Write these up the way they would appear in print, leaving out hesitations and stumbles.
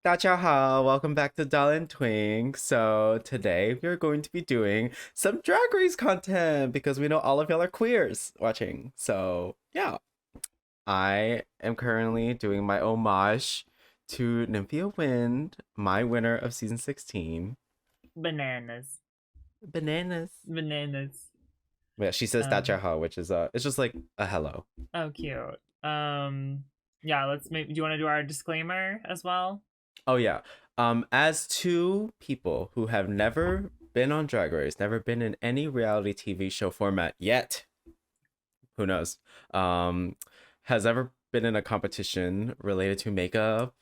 大家好, welcome back to Doll and Twink. So today we're going to be doing some Drag Race content because we know all of y'all are queers watching. So yeah, I am currently doing my homage to Nymphia Wind, my winner of season 16. Bananas. Bananas. Bananas. Yeah, she says dacha, which is it's just like a hello. Oh, cute. Yeah, let's maybe. Do you want to do our disclaimer as well? Oh yeah. As two people who have never been on Drag Race, never been in any reality TV show format yet, who knows, has ever been in a competition related to makeup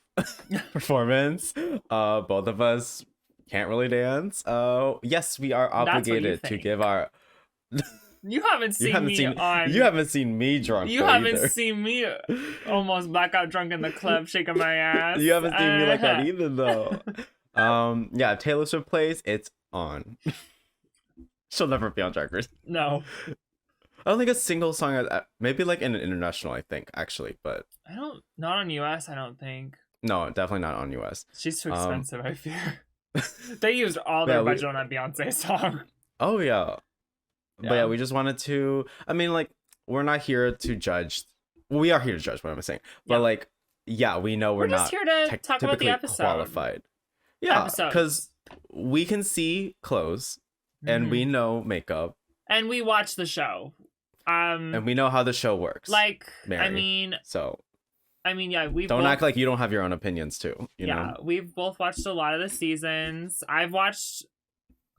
performance. Both of us can't really dance. Yes, we are obligated to give our You haven't seen me on. You haven't seen me drunk. You haven't seen me almost blackout drunk in the club shaking my ass. You haven't seen me like that either, though. Yeah, Taylor Swift plays. It's on. She'll never be on Drag Race. No. I don't think a single song. Maybe like in an international. I think actually, but Not on US. I don't think. No, definitely not on US. She's too expensive. I fear. They used all their budget on that Beyonce song. Oh yeah. But yeah, we just wanted to. I mean, like, we're not here to judge. We are here to judge. What I'm saying, but like, yeah, we know we're just not here to talk about the episode. Qualified. Yeah, because we can see clothes, and we know makeup, and we watch the show, and we know how the show works. Like, Mary. Yeah, we don't act like you don't have your own opinions too. You know? We've both watched a lot of the seasons. I've watched.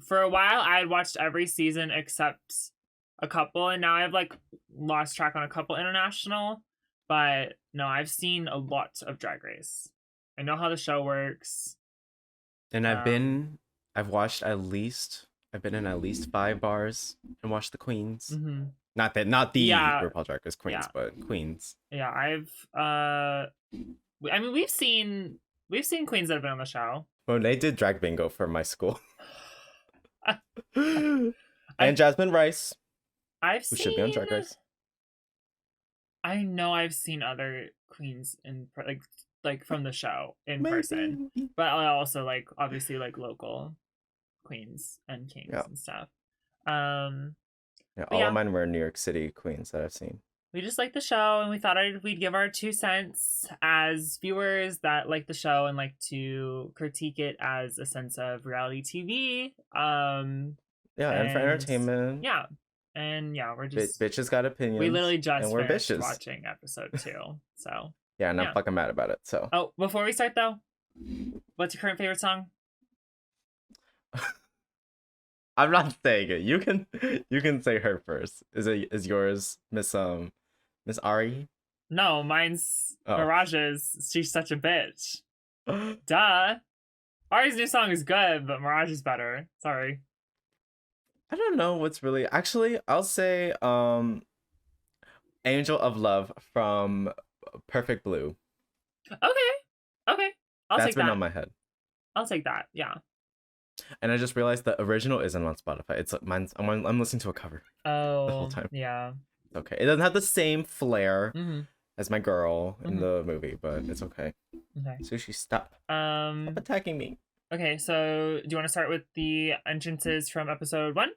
For a while, I had watched every season except a couple, and now I've like lost track on a couple international. But no, I've seen a lot of Drag Race. I know how the show works. And I've been in at least 5 bars and watched the queens. Mm-hmm. Not the RuPaul Drag Race queens, but queens. Yeah, we've seen queens that have been on the show. Well, they did drag bingo for my school. And Jasmine Rice, who should be on Drag Race. I know I've seen other queens in like from the show in person, but I also like obviously like local queens and kings and stuff. All of mine were New York City queens that I've seen. We just like the show, and we thought we'd give our 2 cents as viewers that like the show and like to critique it as a sense of reality TV. And for entertainment. Yeah. And yeah, we're just bitches got opinions. We literally just and we're finished bitches. watching episode 2. So yeah, and I'm fucking mad about it. So before we start though, what's your current favorite song? I'm not saying it. You can say her first. Is yours Miss Ari? No, mine's Mirage's She's Such a Bitch. Duh. Ari's new song is good, but Mirage is better. Sorry. I don't know what's really actually I'll say Angel of Love from Perfect Blue. Okay. That's been on my head. I'll take that. Yeah. And I just realized the original isn't on Spotify. It's mine's. I'm listening to a cover. The whole time. Yeah. Okay. It doesn't have the same flair as my girl in the movie, but it's okay. Okay. Sushi, stop. Stop attacking me. Okay, so do you want to start with the entrances from episode 1?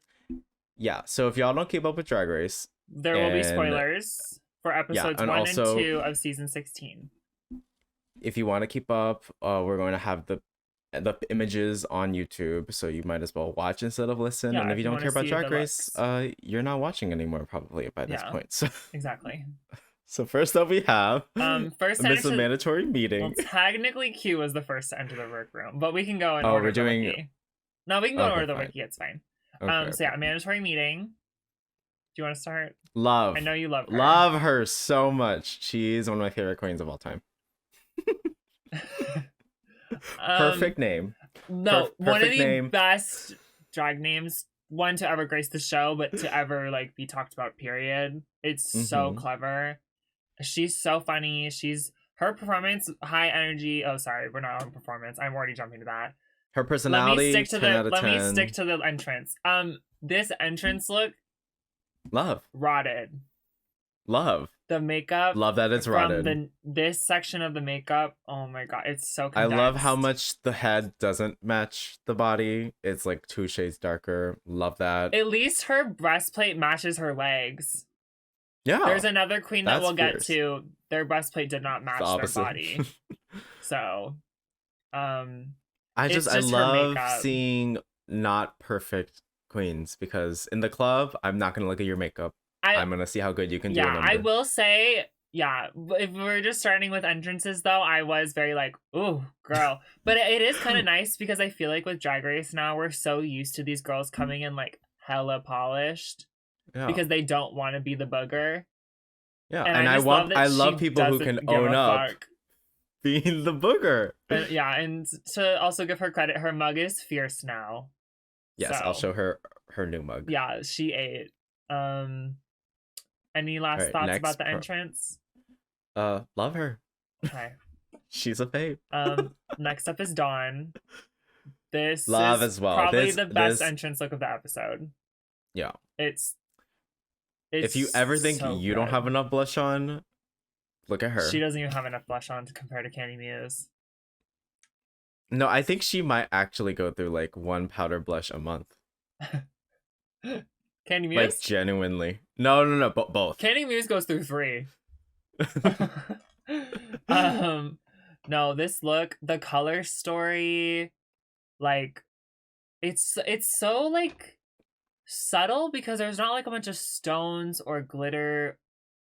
Yeah. So if y'all don't keep up with Drag Race, there will be spoilers for episodes 1 and 2 of season 16. If you want to keep up, we're going to have the images on YouTube, so you might as well watch instead of listen. And if you don't care about Drag Race, you're not watching anymore probably by this point. So exactly. So first up we have first Miss a Mandatory Meeting. Well, technically Q was the first to enter the workroom, but we can go in order. We're doing wiki. No, we can go in order the wiki. It's fine. So yeah, Mandatory Meeting. Do you want to start? Love. I know you love her. Love her so much. She's one of my favorite queens of all time. Perfect name. No, one of the best drag names. One to ever grace the show, but to ever like be talked about. Period. It's so clever. She's so funny. Her performance, high energy. Oh, sorry, we're not on performance. I'm already jumping to that. Her personality. Let me stick to the entrance. This entrance look. Love. Rotted. Love. The makeup. Love that it's rotted. From this section of the makeup, oh my god, it's so condensed. I love how much the head doesn't match the body. It's like 2 shades darker. Love that. At least her breastplate matches her legs. Yeah. There's another queen that we'll fierce. get to. Their breastplate did not match their body. So, I love seeing not perfect queens, because in the club, I'm not gonna look at your makeup. I'm gonna see how good you can do. Yeah, I will say, yeah, if we're just starting with entrances though, I was very like, ooh, girl. But it is kind of nice because I feel like with Drag Race now, we're so used to these girls coming in like hella polished. Yeah. Because they don't want to be the booger. Yeah, and I love people who can own up being the booger. And to also give her credit, her mug is fierce now. Yes, so, I'll show her new mug. Yeah, she ate. Any last thoughts about the entrance? Love her. Okay. She's a fave. Next up is Dawn. This love is as well. Probably the best entrance look of the episode. Yeah. It's if you ever think so you don't have enough blush on, look at her. She doesn't even have enough blush on to compare to Candy Muse. No, I think she might actually go through like 1 powder blush a month. Candy Muse? Like genuinely. No, both. Candy Muse goes through 3. No, this look, the color story, like it's so like subtle because there's not like a bunch of stones or glitter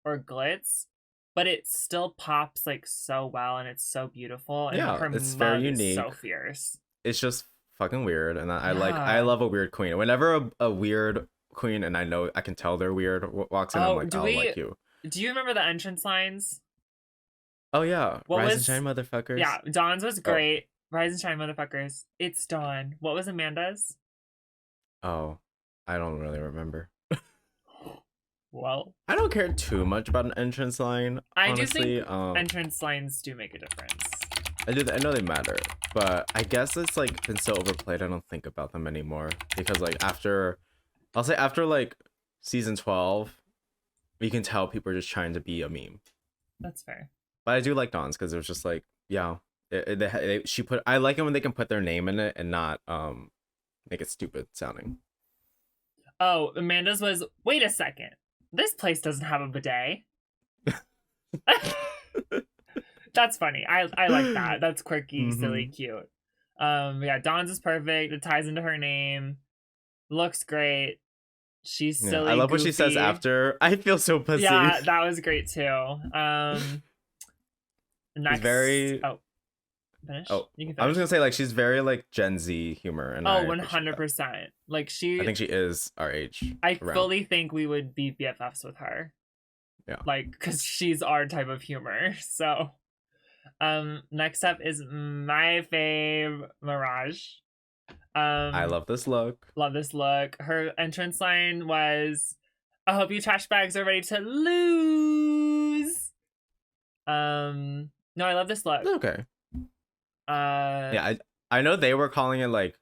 or glitz, but it still pops like so well and it's so beautiful. And yeah, it's very unique. So fierce. It's just fucking weird, and I love a weird queen. Whenever a weird queen, and I know I can tell they're weird, walks in, I'm like, like you. Do you remember the entrance lines? Oh yeah, Rise and Shine, motherfuckers. Yeah, Dawn's was great. Rise and Shine, motherfuckers. It's Dawn. What was Amanda's? Oh, I don't really remember. Well, I don't care too much about an entrance line. Honestly. Do think entrance lines do make a difference. I know they matter, but I guess it's like been so overplayed. I don't think about them anymore because like after like season 12, you can tell people are just trying to be a meme. That's fair. But I do like Dawn's because it was just like, yeah, I like it when they can put their name in it and not make it stupid sounding. Oh, Amanda's was, wait a second. This place doesn't have a bidet. That's funny. I like that. That's quirky, silly, cute. Yeah, Dawn's is perfect. It ties into her name. Looks great. She's silly. I love goofy. what she says after. I feel so pussy. Yeah, that was great too. Next, very. Oh, finish. Oh, you can finish. I was gonna say like she's very like Gen Z humor, and 100%. Like I think she is our age. I fully think we would be BFFs with her. Yeah. Like, because she's our type of humor. So, next up is my fave, Mirage. I love this look. Love this look. Her entrance line was, "I hope you trash bags are ready to lose." No, I love this look. Okay. Yeah, I know they were calling it like,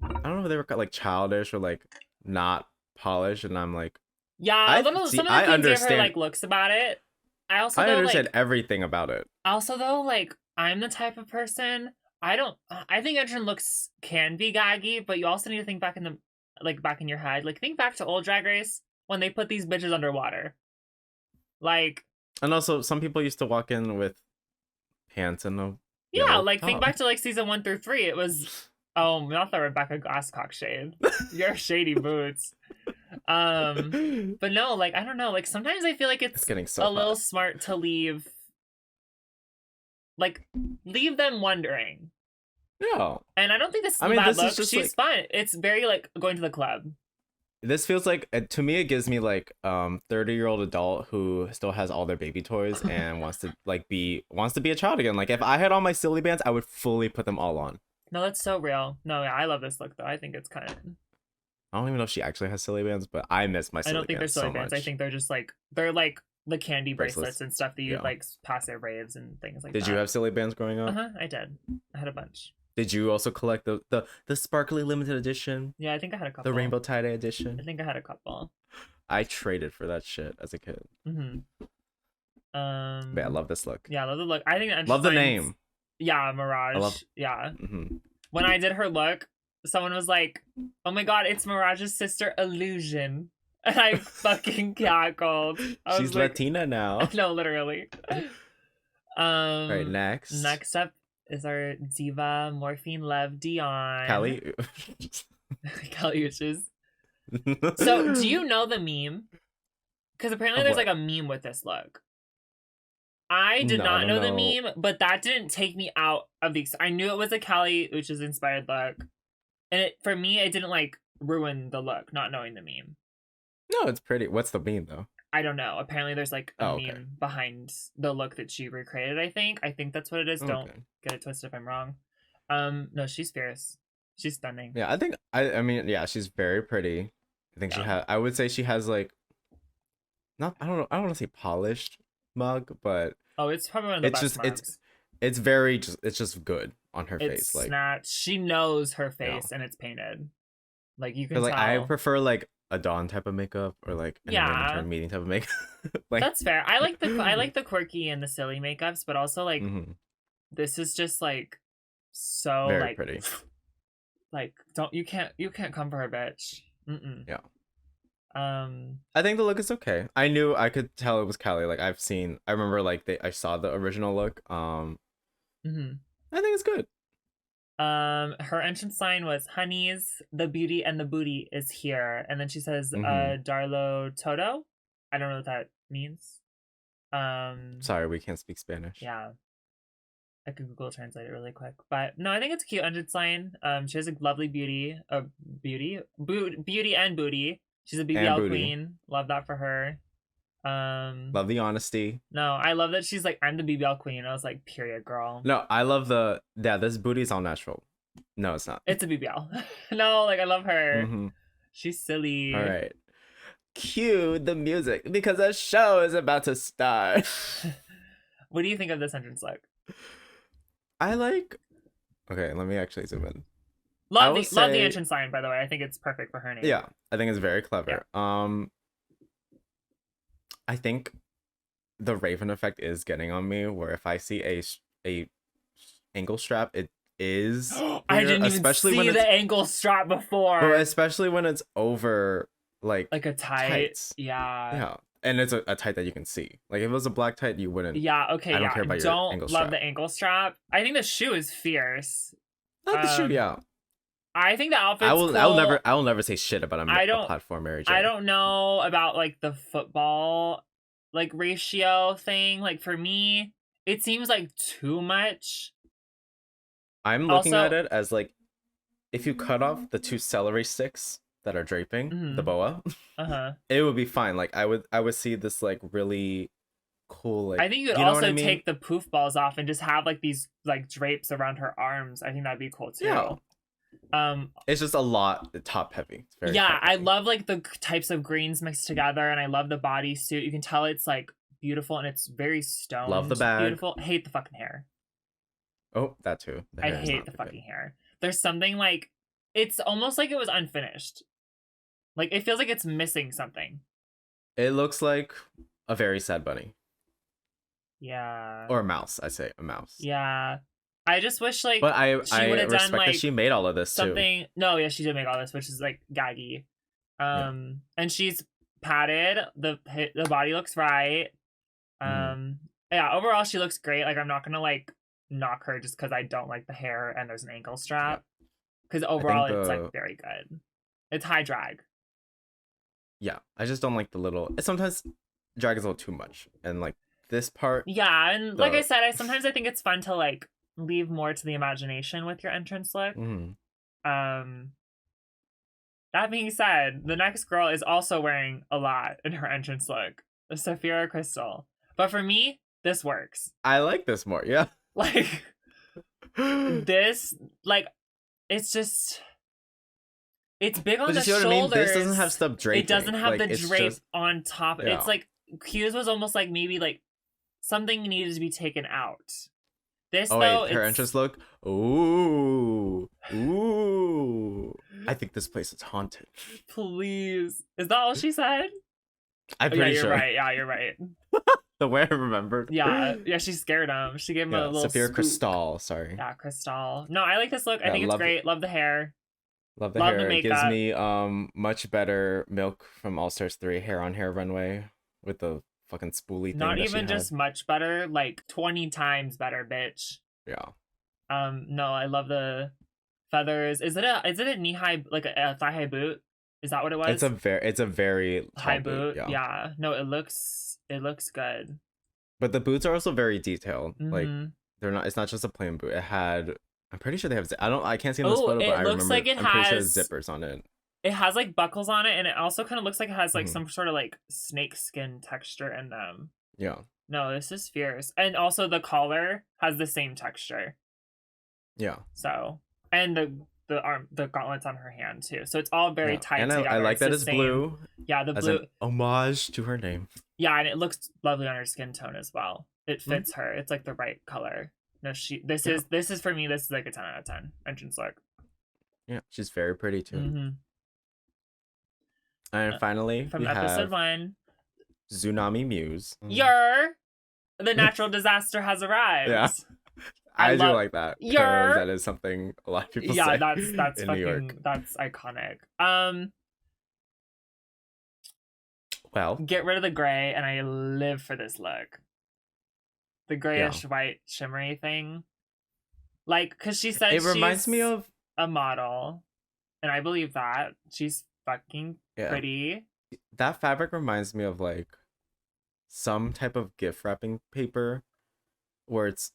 I don't know if they were like childish or like not polished, and I'm like, yeah, some of the things gave her like looks about it. I understand everything about it. Also though, like I'm the type of person I think entrance looks can be gaggy, but you also need to think back in your head. Like think back to old Drag Race when they put these bitches underwater. Like, and also some people used to walk in with pants and no. Yeah, like think back to like season 1 through 3. It was not the Rebecca Glasscock shade. Your shady boots. But no, like I don't know. Like sometimes I feel like it's getting so little smart to leave them wondering. No. And I don't think this is a bad look. She's fine. It's very like going to the club. This feels like, to me, it gives me like 30-year-old adult who still has all their baby toys and wants to be a child again. Like if I had all my silly bands, I would fully put them all on. No, that's so real. No, yeah, I love this look though. I think it's kind of. I don't even know if she actually has silly bands, but I miss my silly bands. I don't think they're silly bands. Much. I think they're just like the candy bracelets and stuff that you like pass at raves and things like that. Did you have silly bands growing up? I did. I had a bunch. Did you also collect the sparkly limited edition? Yeah, I think I had a couple. The rainbow tie-dye edition? I think I had a couple. I traded for that shit as a kid. Mm-hmm. But yeah, I love this look. Yeah, I love the look. I think the Love the Einstein's- name. Yeah, Mirage. I love. Yeah. Mm-hmm. When I did her look, someone was like, "Oh my god, it's Mirage's sister Illusion," and I fucking cackled. I She's was like, Latina now. no, literally. All right, next. Next up is our diva Morphine Love Dion. Callie. Caliuches. So, do you know the meme? Because apparently Of there's what? like a meme with this look. I did No, I not don't know the know. meme, but that didn't take me out of the. I knew it was a Cali Uchis inspired look, and it for me it didn't like ruin the look not knowing the meme. No, it's pretty. What's the meme though? I don't know. Apparently there's like a Oh, meme okay. behind the look that she recreated. I think that's what it is. Don't Okay. get it twisted if I'm wrong. No, she's fierce. She's stunning. Yeah, I think I mean, yeah, she's very pretty. I think she Yeah. has. I would say she has like, not. I don't know. I don't want to say polished mug, but Oh, it's probably one of the it's best just mugs. it's very just it's just good on her It's face. Like, snatched. She knows her face and it's painted. Like you can tell. like I prefer like a Dawn type of makeup or like an Yeah. intern meeting type of makeup. Like That's fair. I like the quirky and the silly makeups, but also like mhm, this is just like so very like pretty. like you can't come for her, bitch. Mm-mm. Yeah. Um. I think the look is okay. I could tell it was Callie. Like I remember like I saw the original look. Mhm. I think it's good. Her entrance sign was "Honeys, the beauty and the booty is here," and then she says, Mhm. "Darlo Todo." I don't know what that means. Sorry, we can't speak Spanish. Yeah, I could Google translate it really quick, but no, I think it's a cute entrance sign. She has a lovely beauty, beauty and booty. She's a BBL booty. queen. Love that for her. Love the honesty. No, I love that she's like, I'm the BBL queen. I was like, period, girl. No, I love this booty's all natural. No, it's not. It's a BBL. No, like I love her. Mm-hmm. She's silly. All right. Cue the music because the show is about to start. What do you think of this entrance look? I like. Okay, let me actually zoom in. Love the entrance sign, by the way. I think it's perfect for her name. Yeah, I think it's very clever. Yeah. I think the Raven effect is getting on me. Where if I see a ankle strap, it is. I didn't even see the ankle strap before. But especially when it's over like a tight. Tights. Yeah. Yeah. And it's a tight that you can see. Like if it was a black tight, you wouldn't. Yeah. Okay. I don't care about your ankle strap. Love the ankle strap. I think the shoe is fierce. Not the shoe. Yeah. I think the outfit's cool. I will never say shit about a platform Mary Jane. I don't know about like the football like ratio thing. Like for me, it seems like too much. I'm looking at it as like if you cut off the two celery sticks that are draping the boa, it would be fine. Like I would see this like really cool. Like I think you could also take the poof balls off and just have like these like drapes around her arms. I think that'd be cool too. Yeah. It's just a lot top heavy. It's very yeah, I love like the types of greens mixed together, and I love the bodysuit. You can tell it's like beautiful and it's very stoned. Love the bag. Beautiful. Hate the fucking hair. Oh, that too. I hate the fucking hair. There's something like it's almost like it was unfinished. Like it feels like it's missing something. It looks like a very sad bunny. Yeah. Or a mouse. I say a mouse. Yeah. I just wish like but I respect done, like, that she made all of this something too. No, yeah, she did make all this, which is like gaggy. And she's padded. The body looks right. Yeah, overall she looks great. Like I'm not gonna like knock her just because I don't like the hair and there's an ankle strap. Because overall it's like very good. It's high drag. Yeah, I just don't like the little. Sometimes drag is a little too much, and like this part. Yeah, and like I said, sometimes I think it's fun to like leave more to the imagination with your entrance look. That being said, the next girl is also wearing a lot in her entrance look, Saphira Crystal. But for me, this works. I like this more, yeah. Like this, like it's just. It's big on the shoulders. I mean? This doesn't have stuff draping. It doesn't have the drape on top. Yeah. It's like Q's was almost like maybe like something needed to be taken out. This though, her entrance look. Ooh. I think this place is haunted. Please, is that all she said? I'm Oh, yeah, pretty you're sure. right. Yeah, you're right. The way I remembered. Yeah, yeah, she scared him. She gave him a Yeah, little Sophia spook. Crystal. Sorry. Yeah, Crystal. No, I like this look. I Yeah, think it's love great. Love the hair. love the Love the hair. It gives makeup. me much better Milk from All Stars 3 hair on hair runway with the fucking spoolie thing Not that she even had. just much better, like 20 times better, bitch. Yeah. No, I love the feathers. Is it a knee high, like a thigh high boot? Is that what it was? It's a very High tall boot, boot. yeah. Yeah. No, it looks good. But the boots are also very detailed. Like Mm-hmm. they're not it's not just a plain boot. It had I'm pretty sure they have I can't see in this Oh, photo, but it I looks remember like it I'm pretty sure there's has zippers on it. it has like buckles on it, and it also kind of looks like it has like Mhm. some sort of like snake skin texture in them. Yeah. No, this is fierce. And also the collar has the same texture. Yeah. So, and the gauntlets on her hand too. So it's all very Yeah. tied And together. I like that the it's same- blue Yeah, the as blue. an homage to her name. Yeah, and it looks lovely on her skin tone as well. It Mm-hmm. fits her. It's like the right color. No, this Yeah. is for me. This is like a 10 out of 10 entrance look. Yeah, she's very pretty too. Mm-hmm. And finally, From we episode have 1, Tsunami Muse. the natural disaster has arrived. Yeah. I do like that. Yer. That is something a lot of people Yeah, say that's in fucking New York. that's iconic. Well, Get rid of the gray, and I live for this look. The grayish white shimmery thing. Like, because she said it reminds me of a model, and I believe that. She's fucking pretty. that fabric reminds me of like some type of gift wrapping paper where it's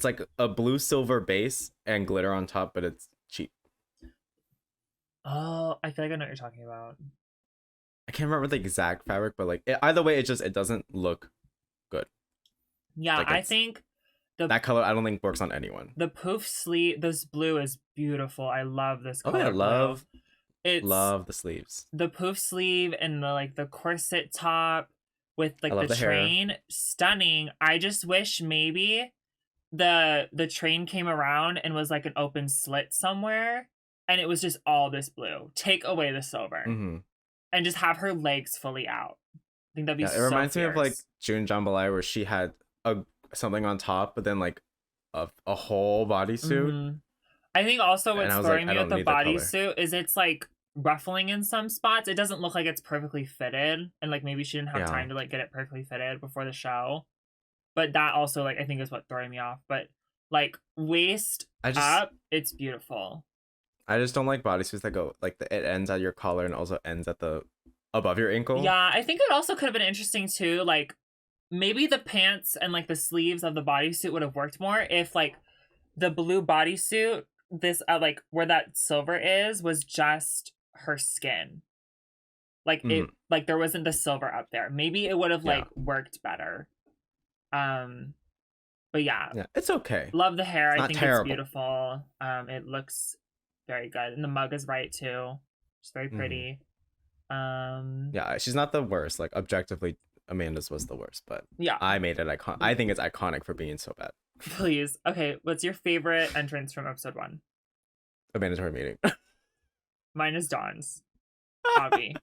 like a blue silver base and glitter on top, but it's cheap. Oh, I feel like I know what you're talking about. I can't remember the exact fabric, but like either way, it doesn't look good. Yeah, Like, I think that color I don't think works on anyone. the poof sleeve, this blue is beautiful. I love this color. Oh, I blue. love the sleeves. The poof sleeve and the corset top with like love the the hair. train, stunning. I just wish maybe the train came around and was like an open slit somewhere, and it was just all this blue. Take away the silver, and just have her legs fully out. I think that'd be. It reminds me of like June Jambalaya, where she had something on top, but then like a whole bodysuit. I think also what's throwing me with the bodysuit is it's like ruffling in some spots. It doesn't look like it's perfectly fitted, and like maybe she didn't have time to like get it perfectly fitted before the show. But that also like I think is what throwing me off. But like waist up, it's beautiful. I just don't like bodysuits that go like it ends at your collar and also ends at the above your ankle. Yeah, I think it also could have been interesting too. Like maybe the pants and like the sleeves of the bodysuit would have worked more if like the blue bodysuit, this like where that silver is, was just her skin. Like it, like there wasn't the silver up there. Maybe it would have like worked better. But yeah, it's okay. Love the hair. I think terrible. It's beautiful. It looks very good, and the mug is right too. It's very pretty. Yeah, she's not the worst. Like objectively, Amanda's was the worst, but yeah, I made it iconic. I think it's iconic for being so bad. Please, okay. What's your favorite entrance from episode 1? A mandatory meeting. Mine is Dawn's. Hobby.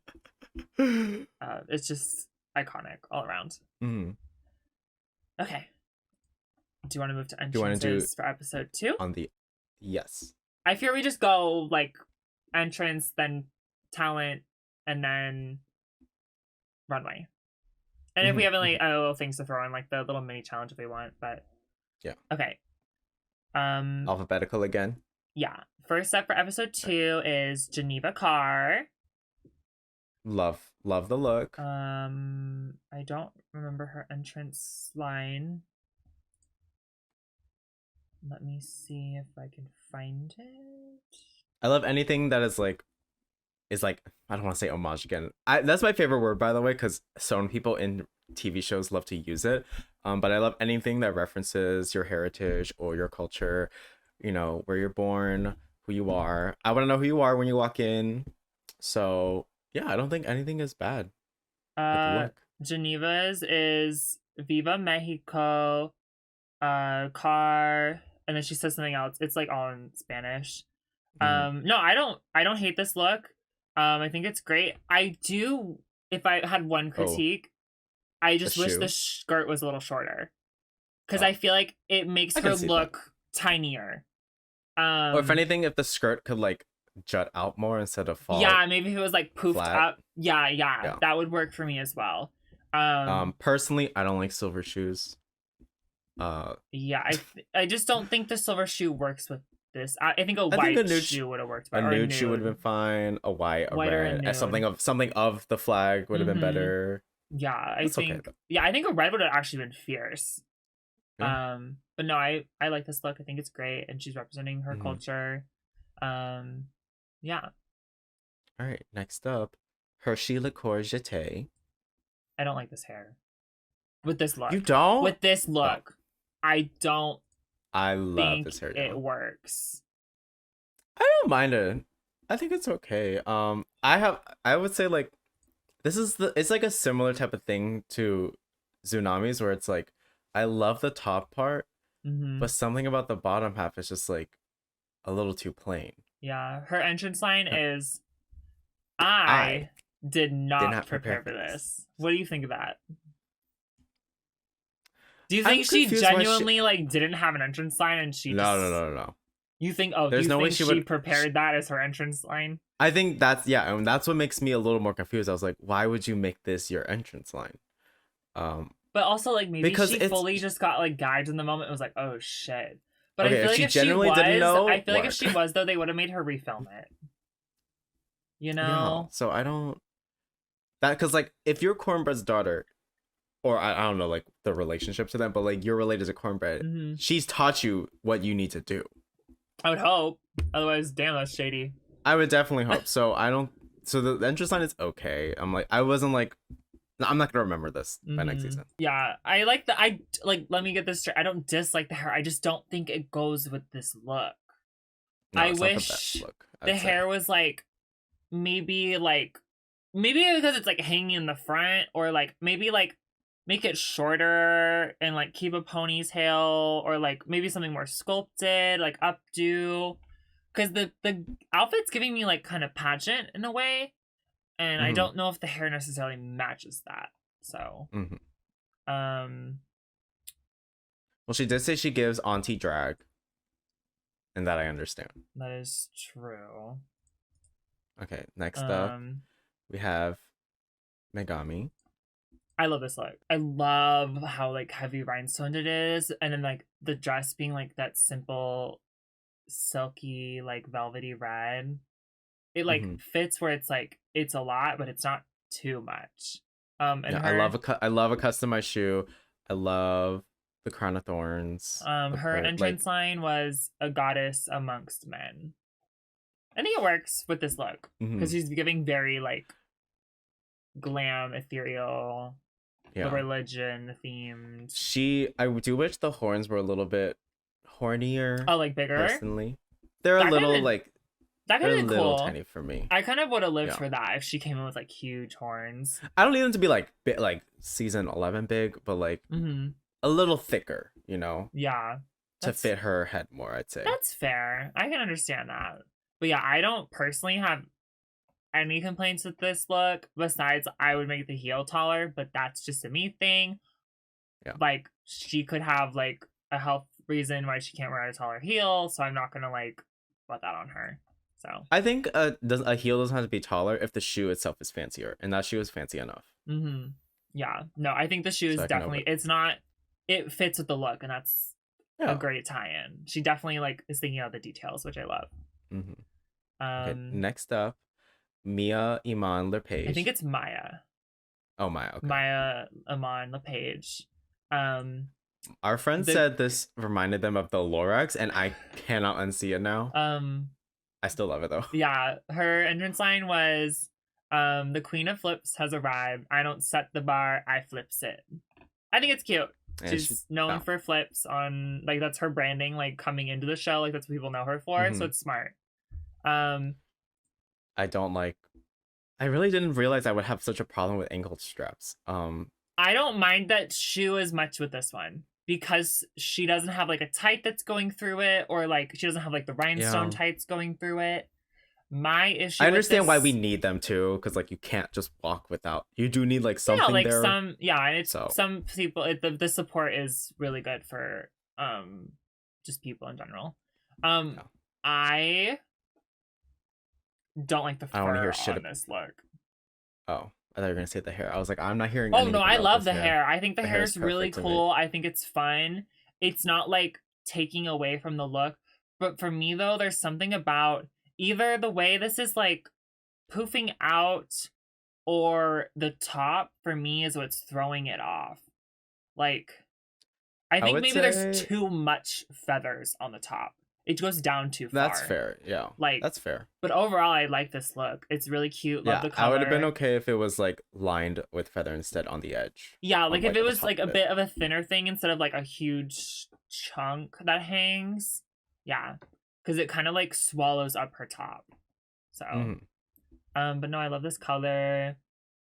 It's just iconic all around. Okay. Do you want to move to entrances for episode 2? Yes. I fear we just go like entrance, then talent, and then runway. And if we have any little things to throw in, like the little mini challenge if we want, but yeah. Okay. Alphabetical again. Yeah. First up for episode 2 is Geneva Carr. Love the look. I don't remember her entrance line. Let me see if I can find it. I love anything that is like I don't want to say homage again. That's my favorite word, by the way, because so many people in TV shows love to use it. But I love anything that references your heritage or your culture, you know, where you're born, who you are. I want to know who you are when you walk in. So yeah, I don't think anything is bad. Geneva's is Viva Mexico, Car, and then she says something else. It's like all in Spanish. No, I don't hate this look. I think it's great. I do if I had one critique, I just The wish shoe? the skirt was a little shorter. Because Oh. I feel like it makes I can her see look tinier. Or if anything, if the skirt could like jut out more instead of fall. Yeah, maybe if it was like poofed flat. up. Yeah, that would work for me as well. Personally, I don't like silver shoes. Yeah, I just don't think the silver shoe works with this. I think a white shoe would have worked better. A nude shoe would have been fine. A white, a red, something of the flag would have been better. Yeah, I think a red would have actually been fierce. Yeah. But no, I like this look. I think it's great, and she's representing her culture. Yeah. All right, next up, Hershey Le Courgette. I don't like this hair. With this look. You don't? With this look. I don't I love this hair. It works. I don't mind it. I think it's okay. I would say like it's like a similar type of thing to Tsunami's where it's like I love the top part, but something about the bottom half is just like a little too plain. Yeah, her entrance line is I did not prepare for this. What do you think of that? Do you think she genuinely like didn't have an entrance line and she No. You think she prepared that as her entrance line? I think that's and that's what makes me a little more confused. I was like, why would you make this your entrance line? But also like maybe she fully just got like gagged in the moment and was like, oh shit. But okay, I feel like if she was, didn't know, I feel like if she was though, they would have made her refilm it. You know? Yeah, so I don't because like if you're Cornbread's daughter, or I don't know like the relationship to them, but like you're related to Cornbread, she's taught you what you need to do. I would hope. Otherwise, damn, that's shady. I would definitely hope. So the entrance line is okay. I'm not gonna remember this by next season. Yeah, let me get this straight. I don't dislike the hair. I just don't think it goes with this look. No, I wish the hair was like maybe because it's like hanging in the front, or like maybe like make it shorter and like keep a ponytail, or like maybe something more sculpted, like updo. Because the outfit's giving me like kind of pageant in a way, and I don't know if the hair necessarily matches that. So, well, she did say she gives auntie drag, and that I understand. That is true. Okay, next up, we have Megami. I love this look. I love how like heavy rhinestoned it is, and then like the dress being like that simple, silky, like velvety red. It like fits where it's like it's a lot, but it's not too much. And I love a customized shoe. I love the crown of thorns. Her entrance line was a goddess amongst men. I think it works with this look because she's giving very like glam, ethereal, religion themed. I do wish the horns were a little bit hornier. Oh, like bigger. Personally, they're a little like that kind of cool. Tiny for me. I kind of would have lived for that if she came in with like huge horns. I don't need them to be like like season 11 big, but like a little thicker, you know. Yeah. To fit her head more, I'd say. That's fair. I can understand that. But yeah, I don't personally have any complaints with this look. Besides, I would make the heel taller, but that's just a me thing. Yeah. Like she could have like a health reason why she can't wear a taller heel, so I'm not gonna like put that on her. So I think a heel doesn't have to be taller if the shoe itself is fancier, and that shoe is fancy enough. Yeah. No, I think the shoe is definitely. It's not. It fits with the look, and that's a great tie-in. She definitely like is thinking of the details, which I love. Okay, next up, Mia Iman LePage. I think it's Maya. Oh, Maya. Okay. Maya Iman LePage. Our friend said this reminded them of the Lorax, and I cannot unsee it now. I still love it though. Yeah, her entrance line was, "The Queen of Flips has arrived. I don't set the bar, I flips it." I think it's cute. And she's known for flips on like that's her branding, like coming into the show, like that's what people know her for. So it's smart. I really didn't realize I would have such a problem with ankle straps. I don't mind that shoe as much with this one because she doesn't have like a tight that's going through it, or like she doesn't have like the rhinestone tights going through it. My issue. I understand why we need them too, because like you can't just walk without. You do need like something like there. and it's some people. The support is really good for just people in general. I don't like the fur on this look. Oh, I thought you were gonna say the hair. I was like, I'm not hearing. Oh no, I love the hair. I think the hair is really cool. I think it's fun. It's not like taking away from the look, but for me though, there's something about either the way this is like poofing out or the top for me is what's throwing it off. Like, I think maybe there's too much feathers on the top. It goes down too far. That's fair. Yeah. Like, that's fair. But overall, I like this look. It's really cute. Love the color. I would have been okay if it was like lined with feather instead on the edge. Yeah, like if it was like a bit of a thinner thing instead of like a huge chunk that hangs. Yeah. Because it kind of like swallows up her top. So, but no, I love this color.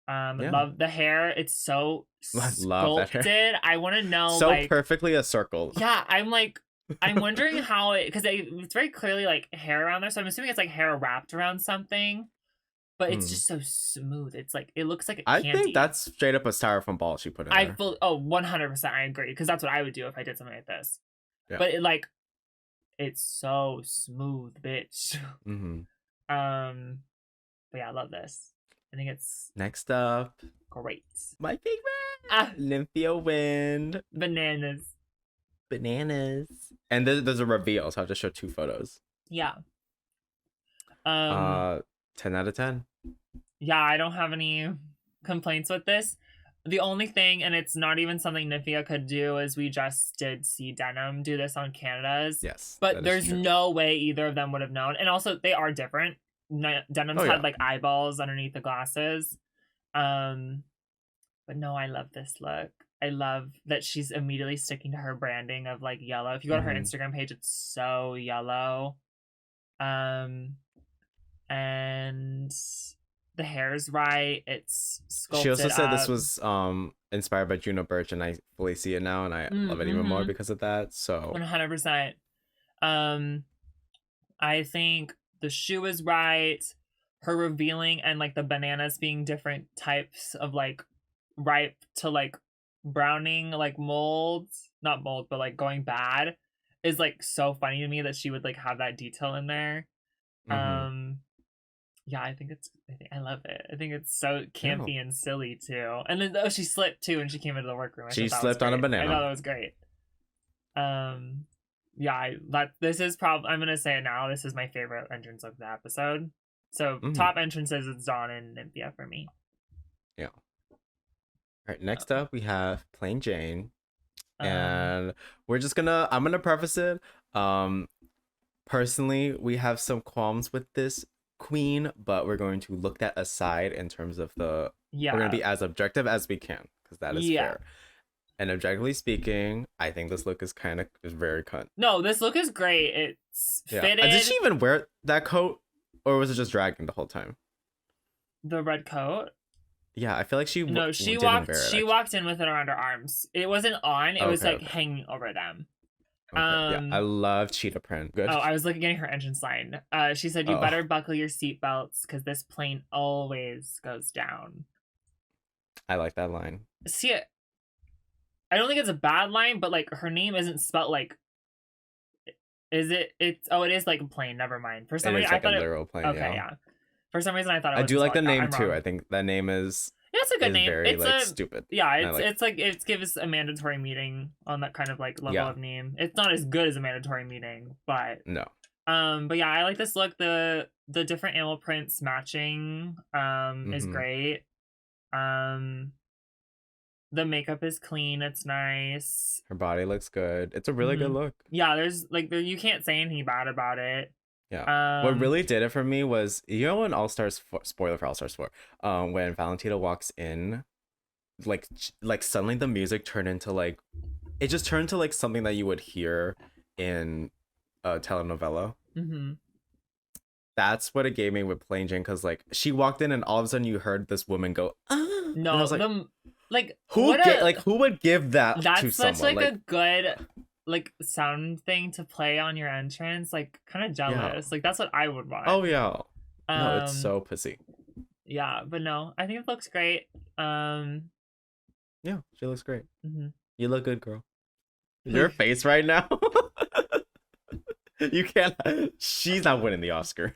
Love the hair. It's so sculpted. I want to know so like, perfectly a circle. Yeah, I'm wondering how because it's very clearly like hair around there, so I'm assuming it's like hair wrapped around something. But it's just so smooth. It's like it looks like a candy. I think that's straight up a styrofoam ball she put in there. 100%. I agree because that's what I would do if I did something like this. Yeah. But it's so smooth, bitch. But yeah, I love this. I think it's next up. Great. My favorite. Nymphia Wind. Bananas. And there's a reveal, so I'll just show 2 photos. Yeah. 10 out of 10. Yeah, I don't have any complaints with this. The only thing, and it's not even something Nymphia could do, is we just did see Denim do this on Canada's. Yes. But there's no way either of them would have known. And also, they are different. Denim's had like eyeballs underneath the glasses. But no, I love this look. I love that she's immediately sticking to her branding of like yellow. If you go to her Instagram page, it's so yellow. And the hair's right. It's sculpted. She also said this was inspired by Juno Birch, and I fully see it now, and I love it even more because of that. So 100%. I think the shoe is right. Her revealing and like the bananas being different types of like ripe to like browning, like molds, not mold, but like going bad is like so funny to me that she would like have that detail in there. Yeah, I love it. I think it's so campy and silly too. And then she slipped too when she came into the workroom. She slipped on a banana. I thought that was great. Yeah, this is probably, I'm gonna say it now, this is my favorite entrance of the episode. So top entrances is Dawn and Nymphia for me. Yeah. All right, next up we have Plain Jane. And I'm gonna preface it. Personally, we have some qualms with this queen, but we're going to look that aside in terms of we're going to be as objective as we can, because that is fair. And objectively speaking, I think this look is very cunt. No, this look is great. It's fitted. Did she even wear that coat, or was it just dragging the whole time? The red coat? Yeah, I feel like she walked in with it around her arms. It wasn't on. It was hanging over them. Okay. I love cheetah print. Good. Oh, I was looking at her entrance line. She said, "You better buckle your seatbelts because this plane always goes down." I like that line. See, I don't think it's a bad line, but like her name isn't spelled like. Is it? It is like a plane. Never mind. For some reason, I thought literal plane. Okay, yeah. For some reason, I thought I do like the name too. I think that name is. Yeah, it's a good name. It's stupid. Yeah, it's like it gives a mandatory meeting on that kind of like level of name. It's not as good as a mandatory meeting, but no. But yeah, I like this look. The different animal prints matching is great. The makeup is clean. It's nice. Her body looks good. It's a really good look. Yeah, you can't say anything bad about it. Yeah. What really did it for me was, in All-Stars, spoiler for All-Stars 4, when Valentina walks in, like suddenly the music turned into like, it just turned to like something that you would hear in a telenovela. That's what it gave me with Plain Jane, because like she walked in and all of a sudden you heard this woman go, ah. No, I was like, who would give that to someone? That's such like a good like sound thing to play on your entrance, like kind of jealous. Like that's what I would want. Oh yeah, No, it's so pussy. Yeah, but no, I think it looks great. Yeah, she looks great. Mm-hmm. You look good, girl. Your face right now. You can't. She's not winning the Oscar.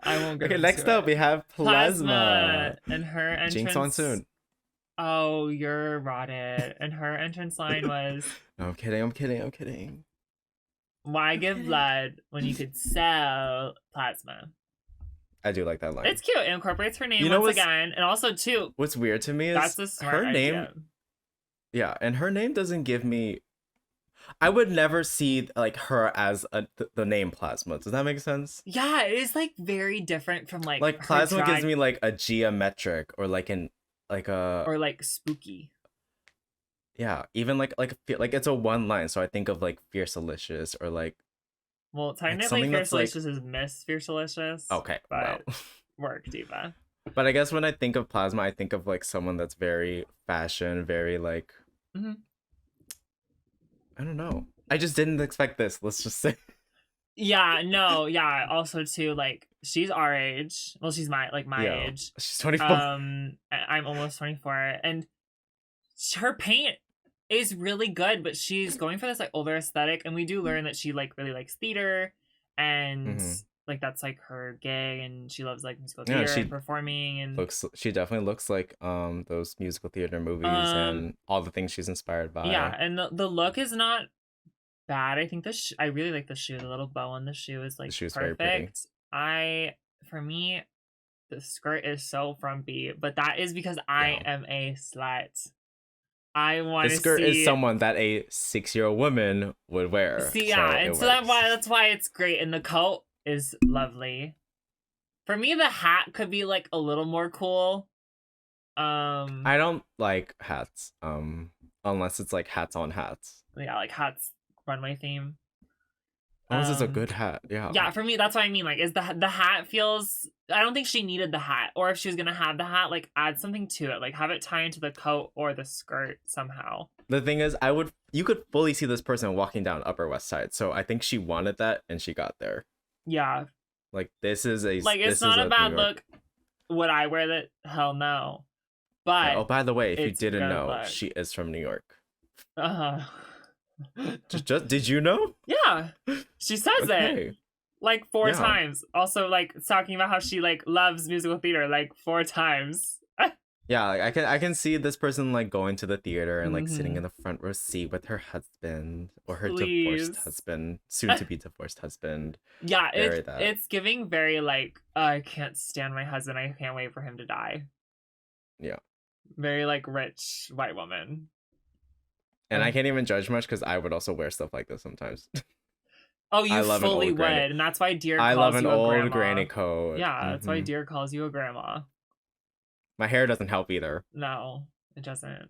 I won't get Okay, into next up it. we have Plasma. And her entrance. Jinx Monsoon. Oh, you're rotted. And her entrance line was, No, I'm kidding. I'm kidding. I'm kidding. "Why give blood when you could sell plasma?" I do like that line. It's cute. It incorporates her name You know once again, and also too. What's weird to me is That's a smart her name. idea. Yeah, and her name doesn't give me. I would never see like her as the name Plasma. Does that make sense? Yeah, it is like very different from like her Plasma drag, gives me like a geometric or like a or like spooky. yeah, even like it's a one line, so I think of like Fiercelicious or like. Well, technically, something that's, Fiercelicious is Miss Fiercelicious. Okay, but well. work, diva. But I guess when I think of Plasma, I think of like someone that's very fashion, very like. Mm-hmm. I don't know. I just didn't expect this. Let's just say. Yeah, no, yeah. Also, too, like she's our age. Well, she's my age. She's 24. I'm almost 24, and her paint is really good. But she's going for this like older aesthetic, and we do learn that she like really likes theater, and like that's like her gig, and she loves like musical theater and performing. And she definitely looks like those musical theater movies and all the things she's inspired by. Yeah, and the look is not bad. I think I really like the shoe. The little bow on the shoe is like perfect. For me, the skirt is so frumpy, but that is because I am a slut. I want to see. The skirt is someone that a 6-year-old woman would wear. See, yeah, and so that's why it's great, and the coat is lovely. For me, the hat could be like a little more cool. I don't like hats. Unless it's like hats on hats. Yeah, like hats runway theme. Unless it's a good hat, yeah. Yeah, for me, that's what I mean. Like, is the hat feels. I don't think she needed the hat, or if she was gonna have the hat, like add something to it, like have it tie into the coat or the skirt somehow. The thing is, you could fully see this person walking down Upper West Side, so I think she wanted that and she got there. Yeah. Like this is a like it's not a bad look. Would I wear that? Hell no. But oh, by the way, if you didn't know, she is from New York. Just did you know? Yeah, she says it like 4 times. Also, like talking about how she like loves musical theater like 4 times. Yeah, like I can see this person like going to the theater and like sitting in the front row seat with her husband or her divorced husband, soon to be divorced husband. Yeah, it's giving very like I can't stand my husband. I can't wait for him to die. Yeah. Very like rich white woman. And I can't even judge much because I would also wear stuff like this sometimes. Oh, you fully would, and that's why Dear calls you a grandma. I love an old granny coat. Yeah, that's why Dear calls you a grandma. My hair doesn't help either. No, it doesn't.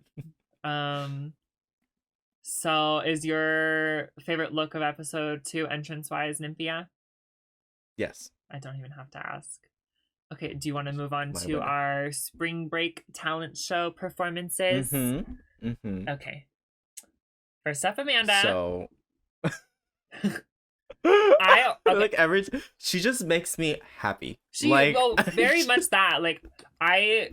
So is your favorite look of episode 2 entrance-wise Nymphia? Yes. I don't even have to ask. Okay, do you want to move on to our spring break talent show performances? Okay. First up, Amanda. So she just makes me happy. Very much that. Like I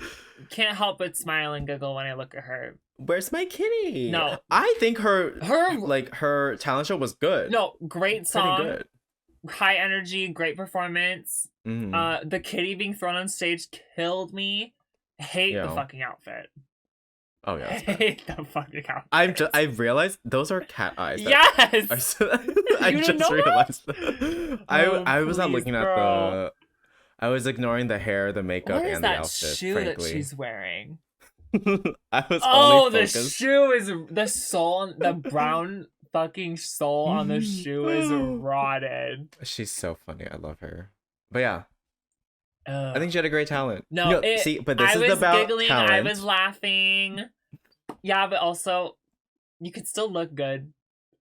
can't help but smile and giggle when I look at her. Where's my kitty? No, I think her talent show was good. No, great song. Pretty good. High energy, great performance. The kitty being thrown on stage killed me. Hate the fucking outfit. Oh yeah, I hate the fucking outfit. I realized those are cat eyes. Yes, I just realized. I was not looking at the. I was ignoring the hair, the makeup, and the outfit. Shoe frankly, that she's wearing. I was. Only the shoe is the sole. The brown fucking sole on the shoe is rotted. She's so funny. I love her. But yeah. I think she had a great talent. No, but this is about giggling, talent. I was laughing. Yeah, but also, you could still look good.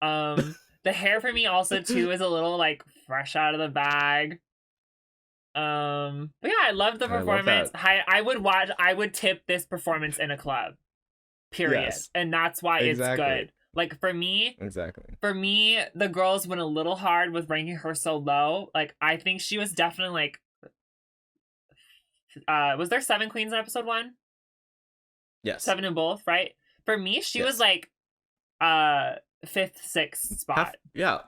The hair for me also too is a little like fresh out of the bag. But yeah, I love the performance. I would tip this performance in a club. Period. Yes. And that's why it's good. Like for me, Exactly. the girls went a little hard with ranking her so low. Like I think she was definitely like was there 7 queens in episode 1? Yes. 7 in both, right? For me, she was Yes. like 5th, 6th spot.